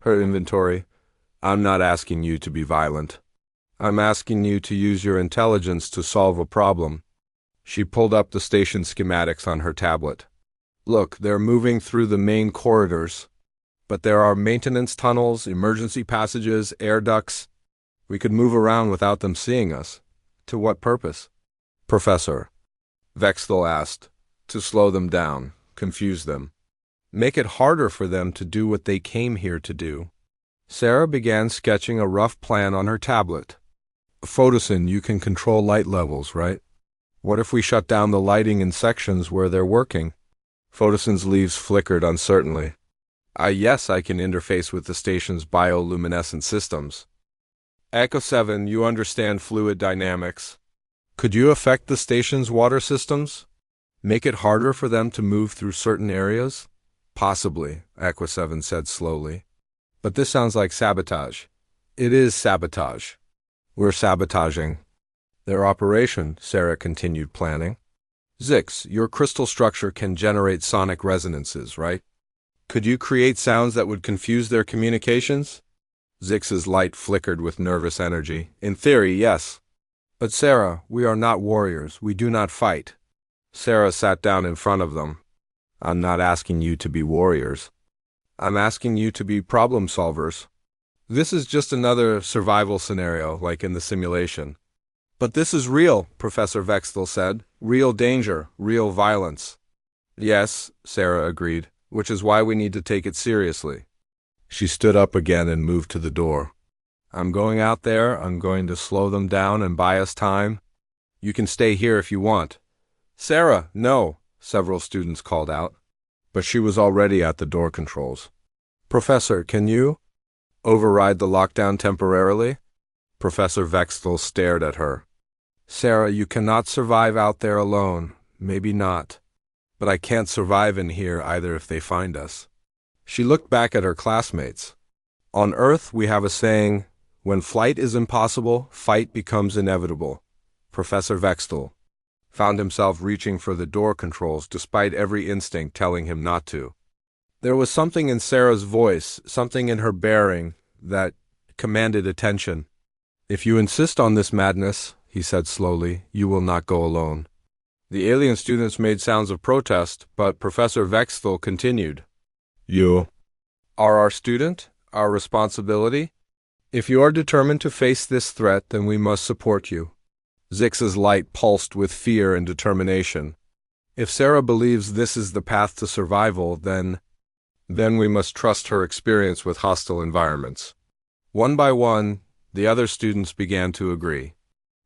her inventory. I'm not asking you to be violent. I'm asking you to use your intelligence to solve a problem. She pulled up the station schematics on her tablet. Look, they're moving through the main corridors. But there are maintenance tunnels, emergency passages, air ducts. We could move around without them seeing us. To what purpose? Professor, Vexthal asked. To slow them down, confuse them. Make it harder for them to do what they came here to do. Sarah began sketching a rough plan on her tablet. Photosyn, you can control light levels, right? What if we shut down the lighting in sections where they're working? Photosyn's leaves flickered uncertainly. Yes, I can interface with the station's bioluminescent systems. Echo 7, you understand fluid dynamics. Could you affect the station's water systems? Make it harder for them to move through certain areas? Possibly, Aqua 7 said slowly. But this sounds like sabotage. It is sabotage. We're sabotaging their operation, Sarah continued planning. Zix, your crystal structure can generate sonic resonances, right? Could you create sounds that would confuse their communications? Zix's light flickered with nervous energy. In theory, yes. But Sarah, we are not warriors. We do not fight. Sarah sat down in front of them. I'm not asking you to be warriors. I'm asking you to be problem solvers. This is just another survival scenario, like in the simulation. But this is real, Professor Vextel said. Real danger, real violence. Yes, Sarah agreed, which is why we need to take it seriously. She stood up again and moved to the door. I'm going out there, I'm going to slow them down and buy us time. You can stay here if you want. Sarah, no, several students called out. But she was already at the door controls. Professor, can you override the lockdown temporarily? Professor Vextel stared at her. Sarah, you cannot survive out there alone. Maybe not. But I can't survive in here either if they find us. She looked back at her classmates. On Earth, we have a saying, when flight is impossible, fight becomes inevitable. Professor Vextel found himself reaching for the door controls despite every instinct telling him not to. There was something in Sarah's voice, something in her bearing, that commanded attention. If you insist on this madness, he said slowly, you will not go alone. The alien students made sounds of protest, but Professor Vextel continued. You are our student, our responsibility. If you are determined to face this threat, then we must support you. Zix's light pulsed with fear and determination. If Sarah believes this is the path to survival, then we must trust her experience with hostile environments. One by one, the other students began to agree.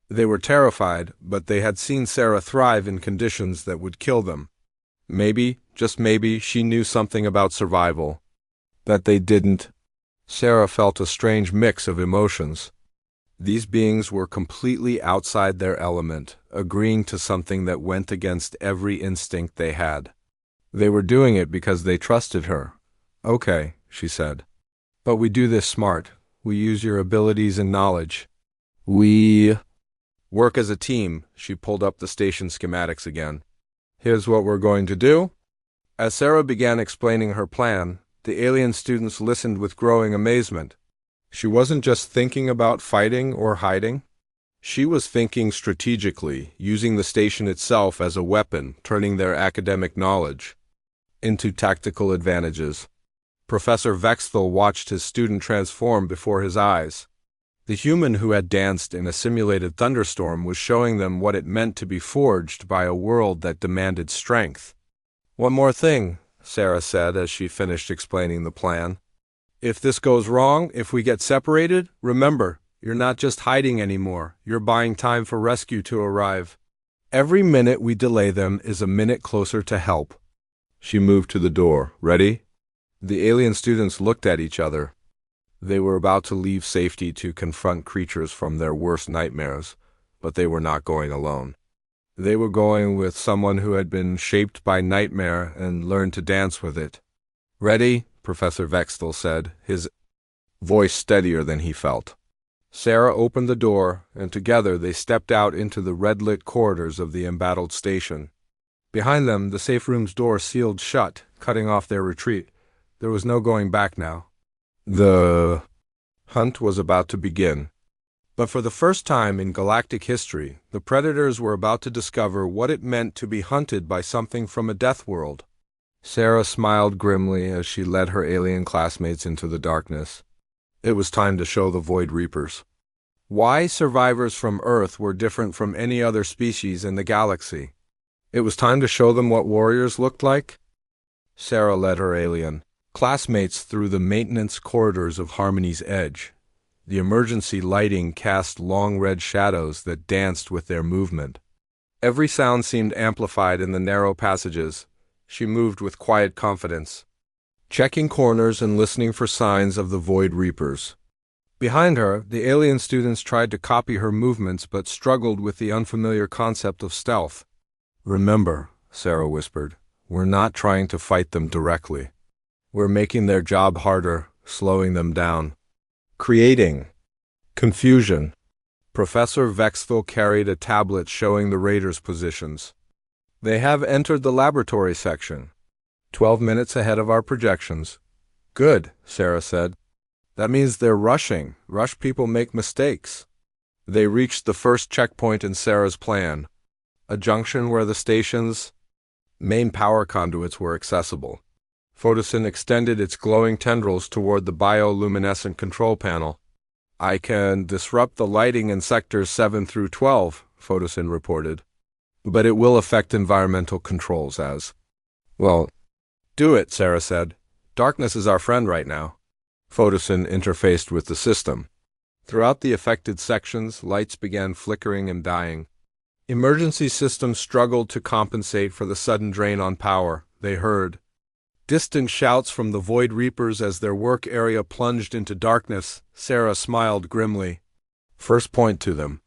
They were terrified, but they had seen Sarah thrive in conditions that would kill them. Maybe, just maybe, she knew something about survival that they didn't. Sarah felt a strange mix of emotions. These beings were completely outside their element, agreeing to something that went against every instinct they had. They were doing it because they trusted her. Okay, she said. But we do this smart. We use your abilities and knowledge. We work as a team. She pulled up the station schematics again. Here's what we're going to do. As Sarah began explaining her plan, the alien students listened with growing amazement. She wasn't just thinking about fighting or hiding. She was thinking strategically, using the station itself as a weapon, turning their academic knowledge into tactical advantages. Professor Vextel watched his student transform before his eyes. The human who had danced in a simulated thunderstorm was showing them what it meant to be forged by a world that demanded strength. One more thing, Sarah said as she finished explaining the plan. If this goes wrong, if we get separated, remember, you're not just hiding anymore. You're buying time for rescue to arrive. Every minute we delay them is a minute closer to help. She moved to the door. Ready? The alien students looked at each other. They were about to leave safety to confront creatures from their worst nightmares, but they were not going alone. They were going with someone who had been shaped by nightmare and learned to dance with it. Ready? Professor Vextel said, his voice steadier than he felt. Sarah opened the door, and together they stepped out into the red-lit corridors of the embattled station. Behind them, the safe room's door sealed shut, cutting off their retreat. There was no going back now. The hunt was about to begin. But for the first time in galactic history, the predators were about to discover what it meant to be hunted by something from a death world. Sarah smiled grimly as she led her alien classmates into the darkness. It was time to show the Void Reapers why survivors from Earth were different from any other species in the galaxy. It was time to show them what warriors looked like. Sarah led her alien classmates through the maintenance corridors of Harmony's Edge. The emergency lighting cast long red shadows that danced with their movement. Every sound seemed amplified in the narrow passages. She moved with quiet confidence, checking corners and listening for signs of the Void Reapers. Behind her, the alien students tried to copy her movements but struggled with the unfamiliar concept of stealth. Remember, Sarah whispered, we're not trying to fight them directly. We're making their job harder, slowing them down, creating confusion. Professor Vextel carried a tablet showing the raiders' positions. They have entered the laboratory section, 12 minutes ahead of our projections. Good, Sarah said. That means they're rushing. Rush people make mistakes. They reached the first checkpoint in Sarah's plan, a junction where the station's main power conduits were accessible. Photosin extended its glowing tendrils toward the bioluminescent control panel. I can disrupt the lighting in sectors 7 through 12, Photosin reported. But it will affect environmental controls as well. Do it, Sarah said. Darkness is our friend right now. Photosin interfaced with the system. Throughout the affected sections, lights began flickering and dying. Emergency systems struggled to compensate for the sudden drain on power. They heard distant shouts from the Void Reapers as their work area plunged into darkness. Sarah smiled grimly. First point to them.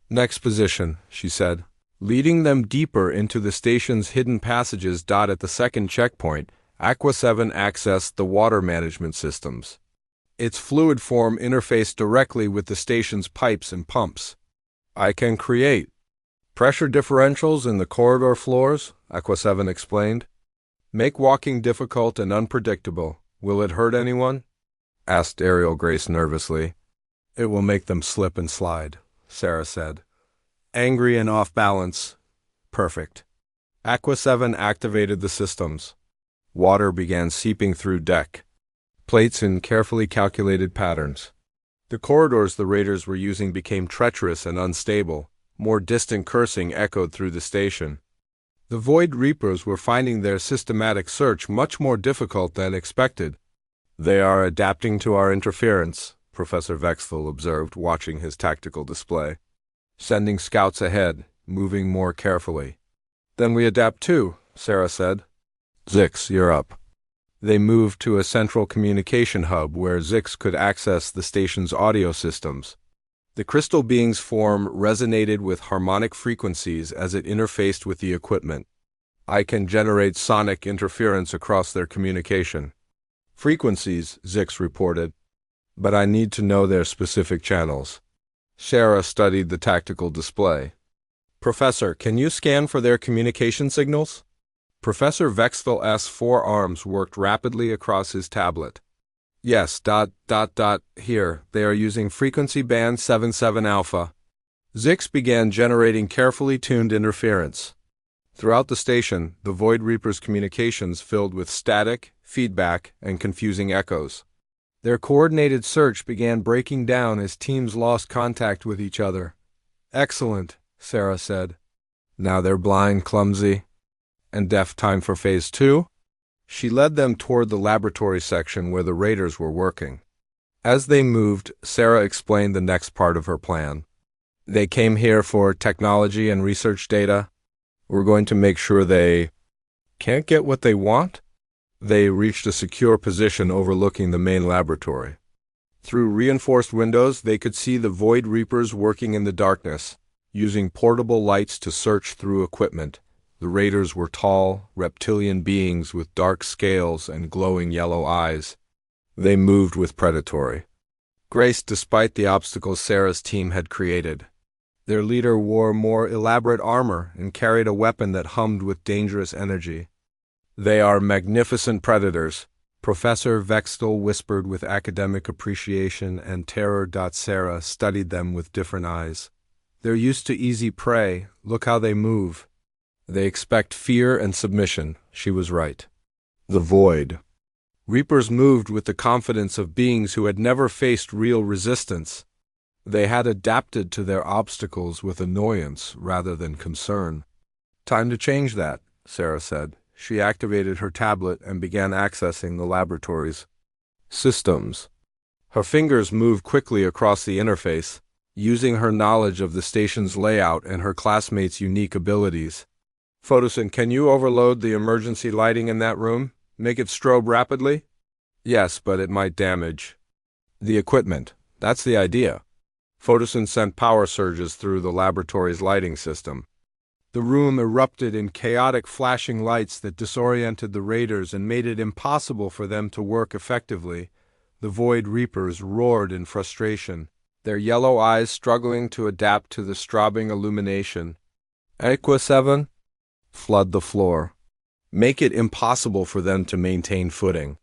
Next position, she said, leading them deeper into the station's hidden passages. At the second checkpoint, Aqua 7 accessed the water management systems. Its fluid form interfaced directly with the station's pipes and pumps. I can create pressure differentials in the corridor floors, Aqua 7 explained. Make walking difficult and unpredictable. Will it hurt anyone? Asked Ariel Grace nervously. It will make them slip and slide, Sarah said. Angry and off balance. Perfect. Aqua 7 activated the systems. Water began seeping through deck plates in carefully calculated patterns. The corridors the raiders were using became treacherous and unstable. More distant cursing echoed through the station. The Void Reapers were finding their systematic search much more difficult than expected. They are adapting to our interference, Professor Vexthal observed, watching his tactical display. Sending scouts ahead, moving more carefully. Then we adapt too, Sarah said. Zix, you're up. They moved to a central communication hub where Zix could access the station's audio systems. The crystal being's form resonated with harmonic frequencies as it interfaced with the equipment. I can generate sonic interference across their communication. Frequencies, Zix reported. But I need to know their specific channels. Sarah studied the tactical display. Professor, can you scan for their communication signals? Professor Vexthal's forearms worked rapidly across his tablet. Yes, here, they are using frequency band 77 alpha. Zix began generating carefully tuned interference. Throughout the station, the Void Reaper's communications filled with static, feedback, and confusing echoes. Their coordinated search began breaking down as teams lost contact with each other. Excellent, Sarah said. Now they're blind, clumsy, and deaf. Time for phase 2? She led them toward the laboratory section where the raiders were working. As they moved, Sarah explained the next part of her plan. They came here for technology and research data. We're going to make sure they can't get what they want. They reached a secure position overlooking the main laboratory. Through reinforced windows, they could see the Void Reapers working in the darkness, using portable lights to search through equipment. The raiders were tall, reptilian beings with dark scales and glowing yellow eyes. They moved with predatory grace despite the obstacles Sarah's team had created. Their leader wore more elaborate armor and carried a weapon that hummed with dangerous energy. They are magnificent predators, Professor Vexthal whispered with academic appreciation, and terror. Sarah studied them with different eyes. They're used to easy prey. Look how they move. They expect fear and submission. She was right. The Void Reapers moved with the confidence of beings who had never faced real resistance. They had adapted to their obstacles with annoyance rather than concern. Time to change that, Sarah said. She activated her tablet and began accessing the laboratory's systems. Her fingers moved quickly across the interface, using her knowledge of the station's layout and her classmates' unique abilities. Photosin, can you overload the emergency lighting in that room? Make it strobe rapidly? Yes, but it might damage the equipment. That's the idea. Photosin sent power surges through the laboratory's lighting system. The room erupted in chaotic flashing lights that disoriented the raiders and made it impossible for them to work effectively. The Void Reapers roared in frustration, their yellow eyes struggling to adapt to the strobing illumination. Aqua 7? Flood the floor. Make it impossible for them to maintain footing.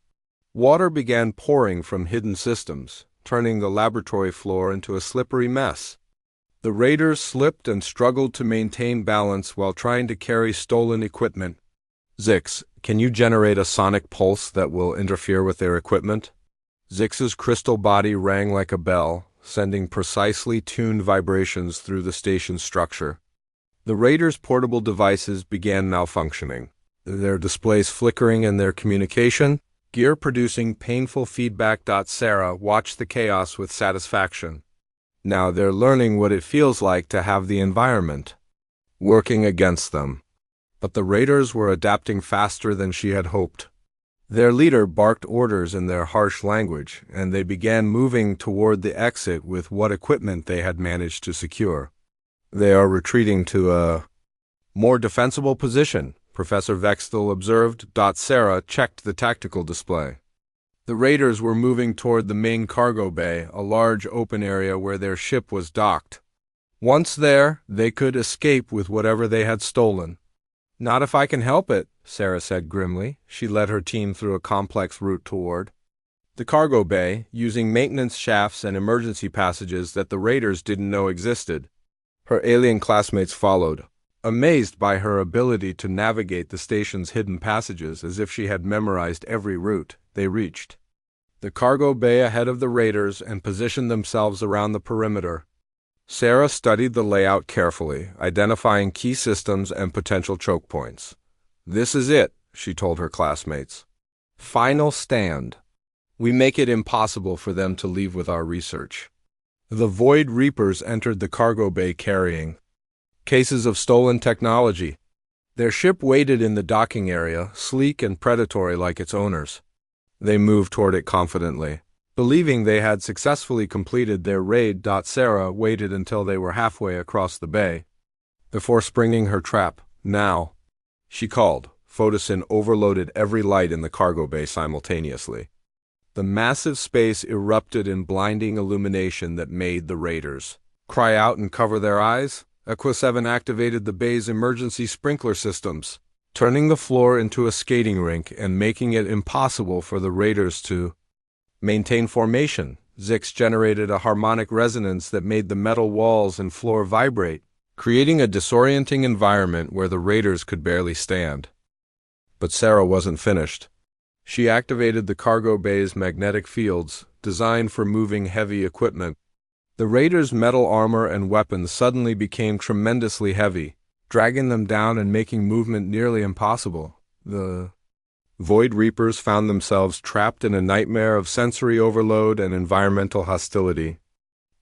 Water began pouring from hidden systems, turning the laboratory floor into a slippery mess. The raiders slipped and struggled to maintain balance while trying to carry stolen equipment. Zix, Can you generate a sonic pulse that will interfere with their equipment? Zix's crystal body rang like a bell, sending precisely tuned vibrations through the station's structure. The raiders' portable devices began malfunctioning, their displays flickering and their communication gear producing painful feedback. Sarah watched the chaos with satisfaction. Now they're learning what it feels like to have the environment working against them. But the raiders were adapting faster than she had hoped. Their leader barked orders in their harsh language, and they began moving toward the exit with what equipment they had managed to secure. They are retreating to a more defensible position, Professor Vextel observed. Sarah checked the tactical display. The raiders were moving toward the main cargo bay, a large open area where their ship was docked. Once there, they could escape with whatever they had stolen. Not if I can help it, Sarah said grimly. She led her team through a complex route toward the cargo bay, using maintenance shafts and emergency passages that the raiders didn't know existed. Her alien classmates followed, amazed by her ability to navigate the station's hidden passages as if she had memorized every route. They reached the cargo bay ahead of the raiders and positioned themselves around the perimeter. Sarah studied the layout carefully, identifying key systems and potential choke points. This is it, she told her classmates. Final stand. We make it impossible for them to leave with our research. The Void Reapers entered the cargo bay carrying cases of stolen technology. Their ship waited in the docking area, sleek and predatory like its owners. They moved toward it confidently, believing they had successfully completed their raid. Sarah waited until they were halfway across the bay before springing her trap. Now, she called. Photosin overloaded every light in the cargo bay simultaneously. The massive space erupted in blinding illumination that made the raiders cry out and cover their eyes. Aqua 7 activated the bay's emergency sprinkler systems, turning the floor into a skating rink and making it impossible for the raiders to maintain formation. Zix generated a harmonic resonance that made the metal walls and floor vibrate, creating a disorienting environment where the raiders could barely stand. But Sarah wasn't finished. She activated the cargo bay's magnetic fields, designed for moving heavy equipment. The raiders' metal armor and weapons suddenly became tremendously heavy, dragging them down and making movement nearly impossible. The Void Reapers found themselves trapped in a nightmare of sensory overload and environmental hostility.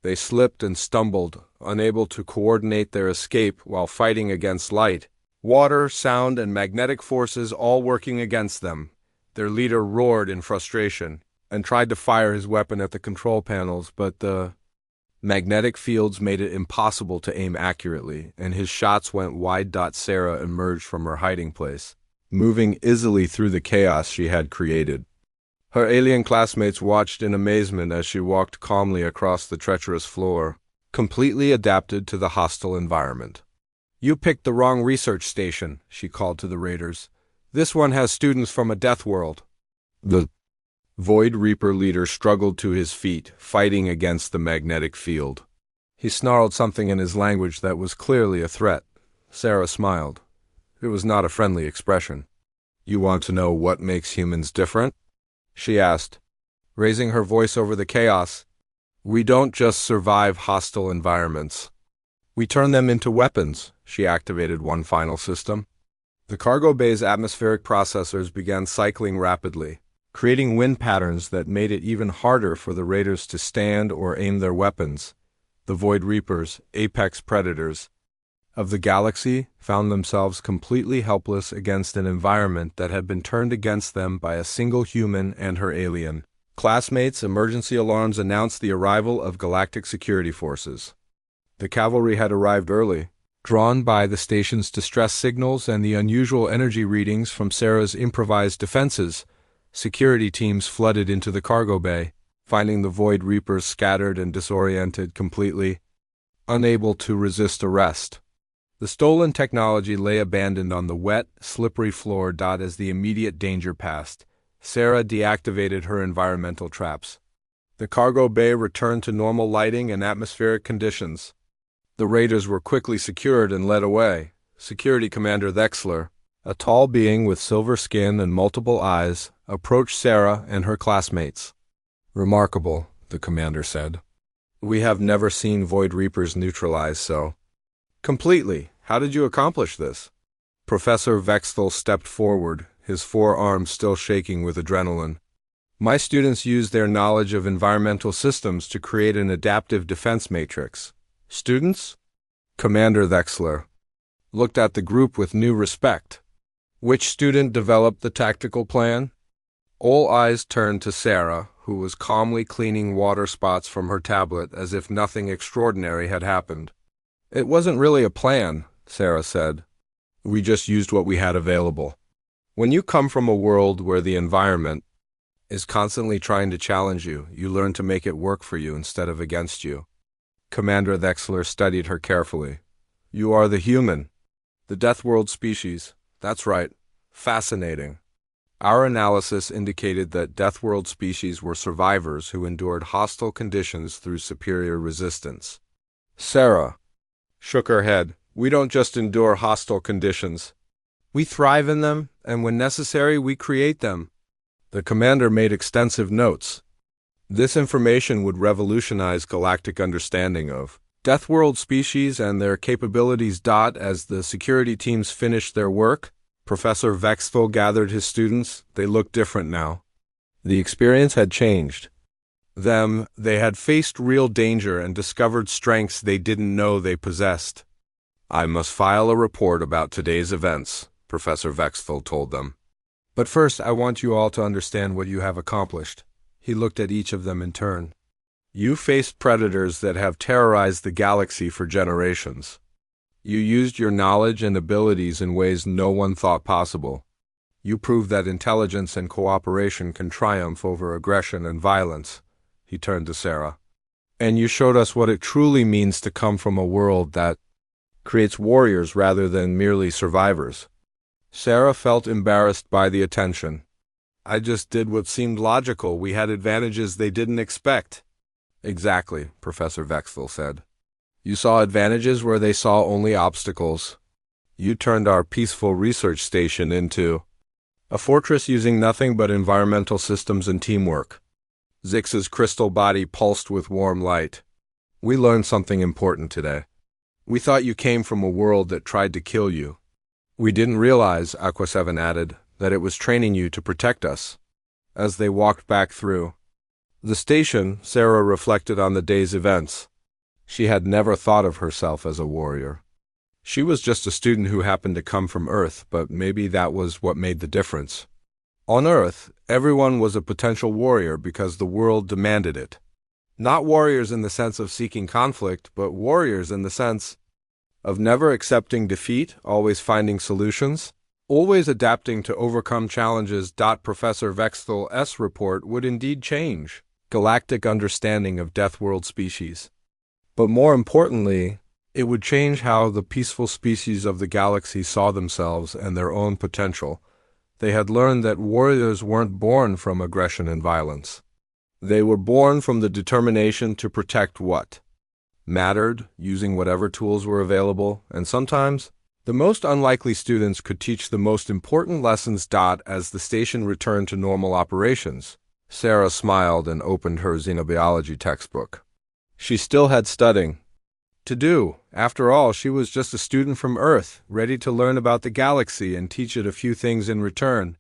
They slipped and stumbled, unable to coordinate their escape while fighting against light, water, sound, and magnetic forces all working against them. Their leader roared in frustration and tried to fire his weapon at the control panels, but the magnetic fields made it impossible to aim accurately, and his shots went wide. Sarah emerged from her hiding place, moving easily through the chaos she had created. Her alien classmates watched in amazement as she walked calmly across the treacherous floor, completely adapted to the hostile environment. You picked the wrong research station, she called to the raiders. This one has students from a Deathworld. The Void Reaper leader struggled to his feet, fighting against the magnetic field. He snarled something in his language that was clearly a threat. Sarah smiled. It was not a friendly expression. You want to know what makes humans different? She asked, raising her voice over the chaos. We don't just survive hostile environments. We turn them into weapons. She activated one final system. The cargo bay's atmospheric processors began cycling rapidly, creating wind patterns that made it even harder for the raiders to stand or aim their weapons. The Void Reapers, apex predators of the galaxy, found themselves completely helpless against an environment that had been turned against them by a single human and her alien classmates. Emergency alarms announced the arrival of galactic security forces. The cavalry had arrived early, drawn by the station's distress signals and the unusual energy readings from Sarah's improvised defenses. Security teams flooded into the cargo bay, finding the Void Reapers scattered and disoriented, completely unable to resist arrest. The stolen technology lay abandoned on the wet, slippery floor. As the immediate danger passed, Sarah deactivated her environmental traps. The cargo bay returned to normal lighting and atmospheric conditions. The raiders were quickly secured and led away. Security Commander Thexler A tall being with silver skin and multiple eyes approached Sarah and her classmates. "Remarkable," the commander said. "We have never seen Void Reapers neutralized so completely. How did you accomplish this?" Professor Vexthal stepped forward, his forearms still shaking with adrenaline. "My students used their knowledge of environmental systems to create an adaptive defense matrix." "Students?" Commander Vexler looked at the group with new respect. "Which student developed the tactical plan?" All eyes turned to Sarah, who was calmly cleaning water spots from her tablet as if nothing extraordinary had happened. "It wasn't really a plan," Sarah said. "We just used what we had available." When you come from a world where the environment is constantly trying to challenge you, you learn to make it work for you instead of against you. Commander Vexler studied her carefully. "You are the human, the Deathworld species. That's right. Fascinating. Our analysis indicated that Deathworld species were survivors who endured hostile conditions through superior resistance." Sarah shook her head. "We don't just endure hostile conditions. We thrive in them, and when necessary, we create them." The commander made extensive notes. This information would revolutionize galactic understanding of Deathworld species and their capabilities. As the security teams finished their work, Professor Vexthal gathered his students. They looked different now. The experience had changed them. They had faced real danger and discovered strengths they didn't know they possessed. "I must file a report about today's events," Professor Vexthal told them. "But first, I want you all to understand what you have accomplished." He looked at each of them in turn. "You faced predators that have terrorized the galaxy for generations. You used your knowledge and abilities in ways no one thought possible. You proved that intelligence and cooperation can triumph over aggression and violence." He turned to Sarah. "And you showed us what it truly means to come from a world that creates warriors rather than merely survivors." Sarah felt embarrassed by the attention. "I just did what seemed logical. We had advantages they didn't expect." "Exactly," Professor Vexthal said. "You saw advantages where they saw only obstacles. You turned our peaceful research station into a fortress using nothing but environmental systems and teamwork." Zix's crystal body pulsed with warm light. "We learned something important today. We thought you came from a world that tried to kill you. We didn't realize," Aqua 7 added, "that it was training you to protect us." As they walked back through the station, Sarah reflected on the day's events. She had never thought of herself as a warrior. She was just a student who happened to come from Earth, but maybe that was what made the difference. On Earth, everyone was a potential warrior because the world demanded it. Not warriors in the sense of seeking conflict, but warriors in the sense of never accepting defeat, always finding solutions, always adapting to overcome challenges. Professor Vexthal's report would indeed change galactic understanding of Deathworld species. But more importantly, it would change how the peaceful species of the galaxy saw themselves and their own potential. They had learned that warriors weren't born from aggression and violence. They were born from the determination to protect what mattered, using whatever tools were available, and sometimes the most unlikely students could teach the most important lessons. As the station returned to normal operations, Sarah smiled and opened her xenobiology textbook. She still had studying to do. After all, she was just a student from Earth, ready to learn about the galaxy and teach it a few things in return.